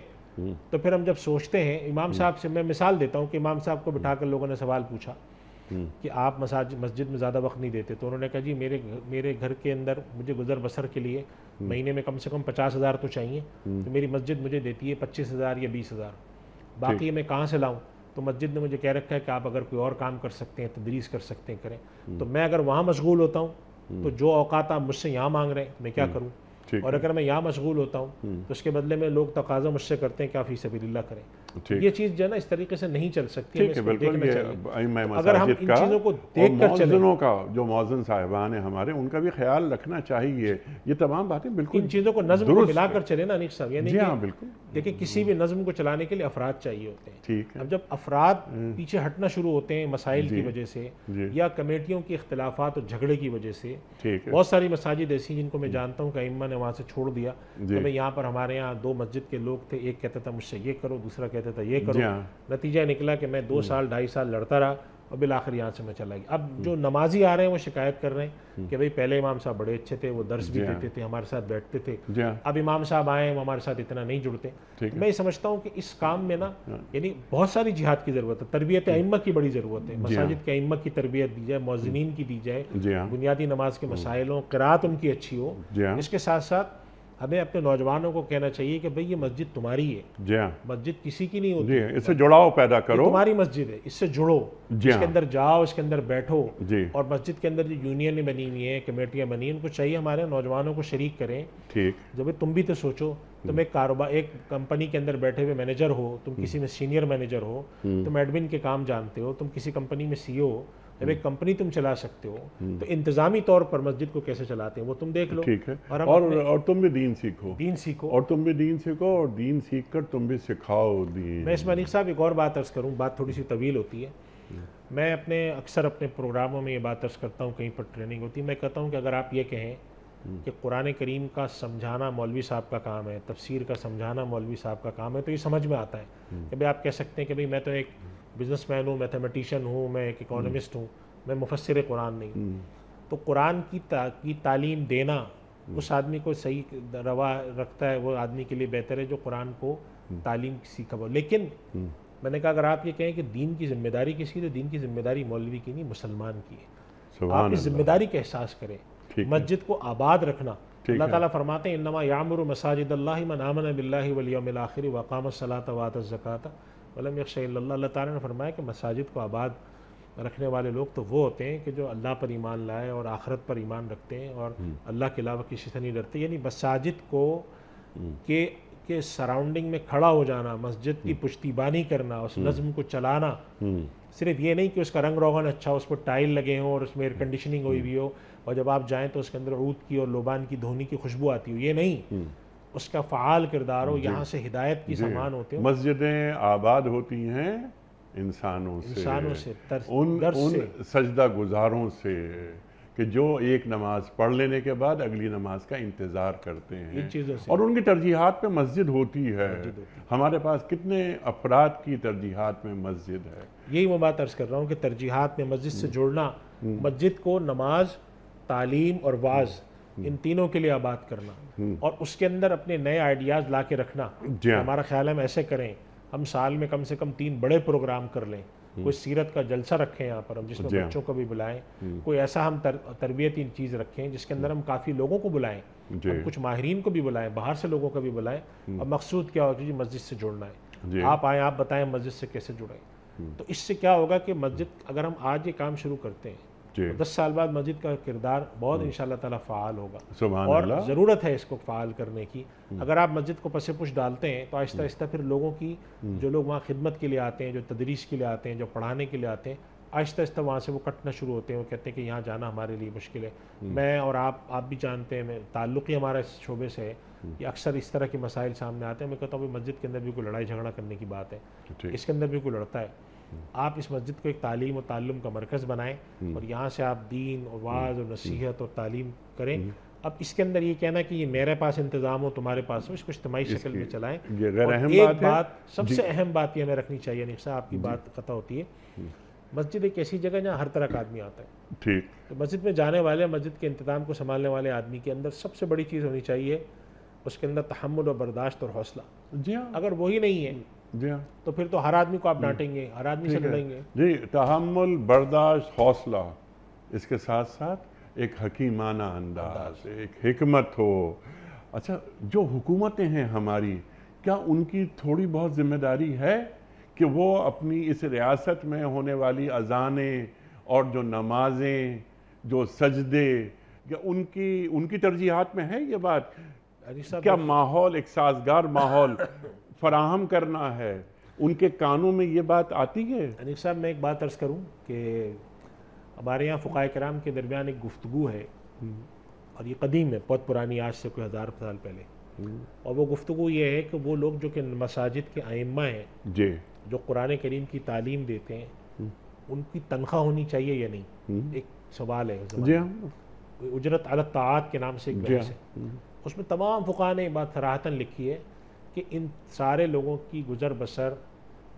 [SPEAKER 2] तो फिर हम जब सोचते हैं, इमाम साहब से मैं मिसाल देता हूँ कि इमाम साहब को बिठाकर लोगों ने सवाल पूछा कि आप मस्जिद में ज़्यादा वक्त नहीं देते, तो उन्होंने कहा जी मेरे घर के अंदर मुझे गुजर बसर के लिए महीने में कम से कम 50,000 तो चाहिए, तो मेरी मस्जिद मुझे देती है 25,000 या 20,000, बाकी मैं कहाँ से लाऊँ? तो मस्जिद ने मुझे कह रखा है कि आप अगर कोई और काम कर सकते हैं, तदरीस कर सकते हैं, करें। तो मैं अगर वहाँ मशगूल होता हूँ तो जो औकात आप मुझसे यहाँ मांग रहे हैं मैं क्या करूँ? और अगर मैं यहाँ मशगूल होता हूँ तो उसके बदले में लोग तकाजा मुझसे करते हैं कि आप फी सबीलिल्लाह करें। ये चीज़ जो है ना इस तरीके से नहीं चल सकती है। अगर हम इन चीज़ों को देख कर चलें,
[SPEAKER 1] का जो मौज़िन साहिबान है हमारे, उनका भी ख्याल रखना चाहिए। ये तमाम बातें बिल्कुल
[SPEAKER 2] इन चीज़ों को नज़म को मिलाकर चले ना अनिक साहब, यानी
[SPEAKER 1] बिल्कुल।
[SPEAKER 2] देखिए किसी भी नज़म को चलाने के लिए अफराद चाहिए होते हैं।
[SPEAKER 1] ठीक है।
[SPEAKER 2] अब जब अफराद पीछे हटना शुरू होते हैं मसाइल की वजह से या कमेटियों के इख्तिलाफात और झगड़े की वजह से, बहुत सारी मसाजिद ऐसी जिनको मैं जानता हूँ कि इमाम ने वहाँ से छोड़ दिया। तो मैं यहाँ पर, हमारे यहाँ 2 मस्जिद के लोग थे, एक कहता था मुझसे ये करो, दूसरा कहता था ये करो। नतीजा निकला कि मैं 2 साल 2.5 साल लड़ता रहा और बिल आखिर यहाँ से मैं चला गया। अब जो नमाजी आ रहे हैं वो शिकायत कर रहे हैं कि भाई पहले इमाम साहब बड़े अच्छे थे, वो दर्स भी देते थे, हमारे साथ बैठते थे, अब इमाम साहब आए वो हमारे साथ इतना नहीं जुड़ते। मैं ये समझता हूँ कि इस काम में ना यानी बहुत सारी जिहाद की ज़रूरत है, तरबियत अइम्मा की बड़ी ज़रूरत है। मसाजिद के अइम्मा की तरबियत दी जाए, मौज़िनीन की दी जाए, बुनियादी नमाज के मसाइल हों, क़िराअत उनकी अच्छी हो। इसके साथ साथ हमें अपने नौजवानों को कहना चाहिए कि भाई ये मस्जिद तुम्हारी है, मस्जिद किसी की नहीं होती है,
[SPEAKER 1] इससे जुड़ाव पैदा करो,
[SPEAKER 2] तुम्हारी मस्जिद है, इससे जुड़ो, इसके अंदर जाओ, इसके अंदर बैठो। और मस्जिद के अंदर जो यूनियन बनी हुई है, कमेटियाँ बनी, उनको चाहिए हमारे नौजवानों को शरीक करें।
[SPEAKER 1] ठीक,
[SPEAKER 2] जब तुम भी तो सोचो, तुम एक कारोबार, एक कंपनी के अंदर बैठे हुए मैनेजर हो, तुम किसी में सीनियर मैनेजर हो, तुम एडमिन के काम जानते हो, तुम किसी कंपनी में CEO हो, जब एक कंपनी तुम चला सकते हो तो इंतजामी तौर पर मस्जिद को कैसे चलाते हैं वो तुम देख लो।
[SPEAKER 1] ठीक है। और तुम भी दीन सीखो, और तुम भी दीन सीखो, और दीन सीख कर तुम भी सिखाओ दीन।
[SPEAKER 2] मैं इसमें अनिक साहब एक और बात अर्ज़ करूँ, बात थोड़ी सी तवील होती है। मैं अक्सर अपने प्रोग्रामों में ये बात अर्ज़ करता हूँ, कहीं पर ट्रेनिंग होती है, मैं कहता हूँ कि अगर आप ये कहें कि कुरान करीम का समझाना मौलवी साहब का काम है, तफसीर का समझाना मौलवी साहब का काम है, तो ये समझ में आता है कि भाई आप कह सकते हैं कि भाई मैं तो एक बिजनेसमैन हूँ, मैथमेटिशियन हूँ, मैं एक इकोनॉमिस्ट हूँ, मैं मुफस्सिर कुरान नहीं। तो कुरान की तालीम देना उस आदमी को सही रवा रखता है, वो आदमी के लिए बेहतर है जो कुरान को तालीम सीखा हो। लेकिन मैंने कहा अगर आप ये कहें कि दीन की जिम्मेदारी किसकी, तो दीन की जिम्मेदारी मौलवी की नहीं, मुसलमान की है। आप इस जिम्मेदारी का एहसास करें, मस्जिद को आबाद रखना। अल्लाह ताला फरमाते हैं इन्नमा यामुरु मसाजिद अल्लाहि मन आमन बिल्लाहि वल यौमिल आखिर व अक़ामस सलाता व आतज़ ज़काता व लम यख़्शा इल्लल्लाह। अल्लाह ताला ने फरमाया कि मसाजिद को आबाद रखने वाले लोग तो वो होते हैं कि जो अल्लाह पर ईमान लाए और आखिरत पर ईमान रखते हैं और अल्लाह के अलावा किसी से नहीं डरते। यानी मसाजिद को के सराउंडिंग में खड़ा हो जाना, मस्जिद की पुश्तीबानी करना, उस नज़्म को चलाना, सिर्फ ये नहीं कि उसका रंग रोगन अच्छा हो, उस पर टाइल लगे हों और उसमें एयर कंडीशनिंग हुई भी हो और जब आप जाएँ तो उसके अंदर ऊद की और लोबान की धोनी की खुशबू आती हो, ये नहीं, उसका फ़ाल किरदार हो, यहाँ से हिदायत की सामान होते हो।
[SPEAKER 1] मस्जिदें आबाद होती हैं इंसानों से, उन सजदा गुजारों से, कि जो एक नमाज पढ़ लेने के बाद अगली नमाज का इंतज़ार करते हैं
[SPEAKER 2] इन चीज़ों से
[SPEAKER 1] और उनकी तरजीहात पे मस्जिद होती है। हमारे पास कितने अफराद की तरजीहात में मस्जिद है।
[SPEAKER 2] यही मैं बात अर्ज कर रहा हूँ कि तरजीहात में मस्जिद से जुड़ना, मस्जिद को नमाज, तालीम और वाज इन तीनों के लिए आबाद करना और उसके अंदर अपने नए आइडियाज़ ला के रखना। हमारा ख्याल है हम ऐसे करें, हम साल में कम से कम 3 बड़े प्रोग्राम कर लें। कोई सीरत का जलसा रखें यहाँ पर हम, जिसमें बच्चों को भी बुलाएं। कोई ऐसा हम तरबियती चीज़ रखें जिसके अंदर हम काफ़ी लोगों को बुलाएं, हम कुछ माहिरीन को भी बुलाएं, बाहर से लोगों को भी बुलाएं। और मकसूद क्या होगा जी, मस्जिद से जुड़ना है। आप आएँ, आप बताएं मस्जिद से कैसे जुड़ें। तो इससे क्या होगा कि मस्जिद, अगर हम आज ये काम शुरू करते हैं तो 10 साल बाद मस्जिद का किरदार बहुत इंशाल्लाह ताला फ़ाल होगा और ज़रूरत है इसको फ़ाल करने की। अगर आप मस्जिद को पसे पुश डालते हैं तो आहिस्ता आहिस्ता फिर लोगों की, जो लोग वहाँ खिदमत के लिए आते हैं, जो तदरीस के लिए आते हैं, जो पढ़ाने के लिए आते हैं, आहिस्ता आहिस्ता वहाँ से वो कटना शुरू होते हैं। वो कहते हैं कि यहाँ जाना हमारे लिए मुश्किल है। मैं और आप भी जानते हैं, ताल्लुक़ ही हमारा इस शोबे से है कि अक्सर इस तरह के मसाइल सामने आते हैं। मैं कहता हूँ मस्जिद के अंदर भी कोई लड़ाई झगड़ा करने की बात है, इसके अंदर भी कोई लड़ता है। आप इस मस्जिद को एक तालीम और ताल्लुम का मरकज़ बनाएं और यहाँ से आप दीन और वाज और नसीहत और तालीम करें। अब इसके अंदर ये कहना कि ये मेरे पास इंतज़ाम हो, तुम्हारे पास हो, इसको इज्तिमाई शक्ल में चलाएं। और एक बात, सबसे अहम बात ये हमें रखनी चाहिए, निफ्सा आपकी बात कता होती है, मस्जिद एक ऐसी जगह जहाँ हर तरह का आदमी आता है।
[SPEAKER 1] ठीक,
[SPEAKER 2] तो मस्जिद में जाने वाले, मस्जिद के इंतज़ाम को संभालने वाले आदमी के अंदर सबसे बड़ी चीज़ होनी चाहिए, उसके अंदर तहम्मुल और बर्दाश्त और हौसला।
[SPEAKER 1] जी हाँ।
[SPEAKER 2] अगर वही नहीं है
[SPEAKER 1] जी हाँ,
[SPEAKER 2] तो फिर तो हर आदमी को आप डांटेंगे, हर आदमी से लड़ेंगे।
[SPEAKER 1] जी, तहम्मुल, बर्दाश्त, हौसला, इसके साथ साथ एक हकीमाना अंदाज, एक हिकमत हो। अच्छा, जो हुकूमतें हैं हमारी, क्या उनकी थोड़ी बहुत जिम्मेदारी है कि वो अपनी इस रियासत में होने वाली अजानें और जो नमाजें, जो सजदे, क्या उनकी तरजीहात में है ये बात? क्या माहौल, एक साजगार माहौल फराहम करना है, उनके कानों में ये बात आती है? अनिक
[SPEAKER 2] साहब, मैं एक बात अर्ज़ करूं कि हमारे यहाँ फ़ुक़हा कराम के दरमियान एक गुफ्तगू है और ये कदीम है, बहुत पुरानी, आज से कोई 1000 साल पहले। और वो गुफ्तगू ये है कि वो लोग जो कि मसाजिद के आइम्मा हैं जी, जो कुरान करीम की तालीम देते हैं, उनकी तनख्वाह होनी चाहिए या नहीं? एक सवाल है जी हाँ। उजरत अला ताआत के नाम से एक बहस है, उसमें तमाम फ़ुक़हा ने बात सराहतन लिखी है कि इन सारे लोगों की गुज़र बसर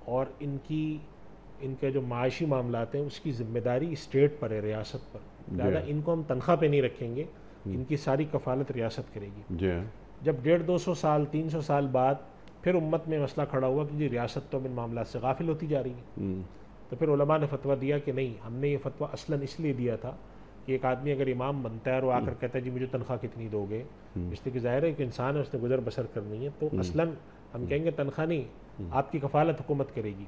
[SPEAKER 2] और इनके जो माशी मामलात हैं उसकी ज़िम्मेदारी स्टेट पर है, रियासत पर। ज़्यादा इनको हम तनख्वाह पे नहीं रखेंगे, इनकी सारी कफ़ालत रियासत करेगी। जब 150-200 साल, 300 साल बाद फिर उम्मत में मसला खड़ा हुआ कि जी रियासत तो इन मामला से गाफिल होती जा रही है, तो फिर उलमा ने फतवा दिया कि नहीं, हमने ये फतवा असलन इसलिए दिया था कि एक आदमी अगर इमाम बनता है और वो आकर कहता है जी मुझे तनख्वाह कितनी दोगे, इसलिए कि ज़ाहिर है कि इंसान है, उसने गुजर बसर करनी है, तो असलन हम कहेंगे तनख्वाह नहीं, आपकी कफ़ालत हुकूमत करेगी।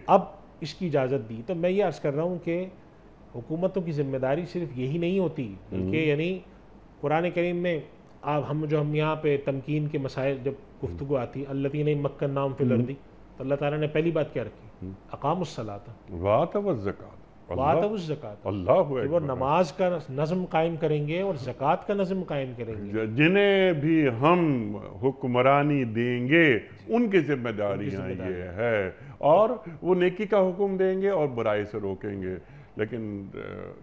[SPEAKER 2] अब इसकी इजाज़त दी। तो मैं ये अर्ज़ कर रहा हूँ कि हुकूमतों की ज़िम्मेदारी सिर्फ यही नहीं होती, बल्कि यानी कुरान करीम में हम यहाँ पे तमकीन के मसाइल जब गुफ्तगू आती, अल्लज़ीना मक्कन्नाहुम फिल अर्दी, तो अल्लाह ताला ने पहली बात क्या रखी? अक़ामुस्सलाता व आतवुज़ ज़कात। वो नमाज का नज़म कायम करेंगे और ज़कात का नज़म कायम करेंगे।
[SPEAKER 1] जिन्हें भी हम हुक्मरानी देंगे उनकी जिम्मेदारियाँ ये है, और वो नेकी का हुक्म देंगे और बुराई से रोकेंगे। लेकिन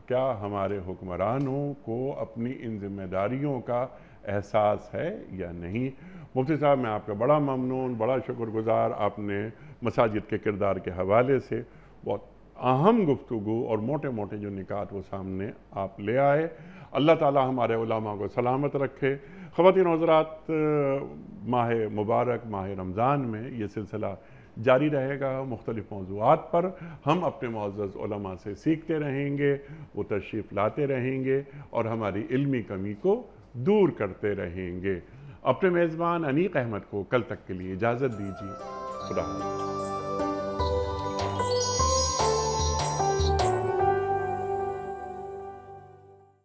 [SPEAKER 1] क्या हमारे हुक्मरानों को अपनी इन जिम्मेदारियों का एहसास है या नहीं? मुफ्ती साहब, मैं आपका बड़ा ममनून, बड़ा शुक्रगुजार, आपने मसाजिद के किरदार के हवाले से बहुत अहम गुफ्तगू और मोटे मोटे जो निकात वो सामने आप ले आए। अल्लाह ताला हमारे उलमा को सलामत रखे। ख़वातीन व हज़रात, माह मुबारक माह रमज़ान में ये सिलसिला जारी रहेगा। मुख्तलिफ़ मौज़ूआत पर हम अपने मुअज़्ज़ज़ उलमा से सीखते रहेंगे, वो तशरीफ़ लाते रहेंगे और हमारी इल्मी कमी को दूर करते रहेंगे। अपने मेज़बान अनीक अहमद को कल तक के लिए इजाज़त दीजिए। खुदा हाफ़िज़।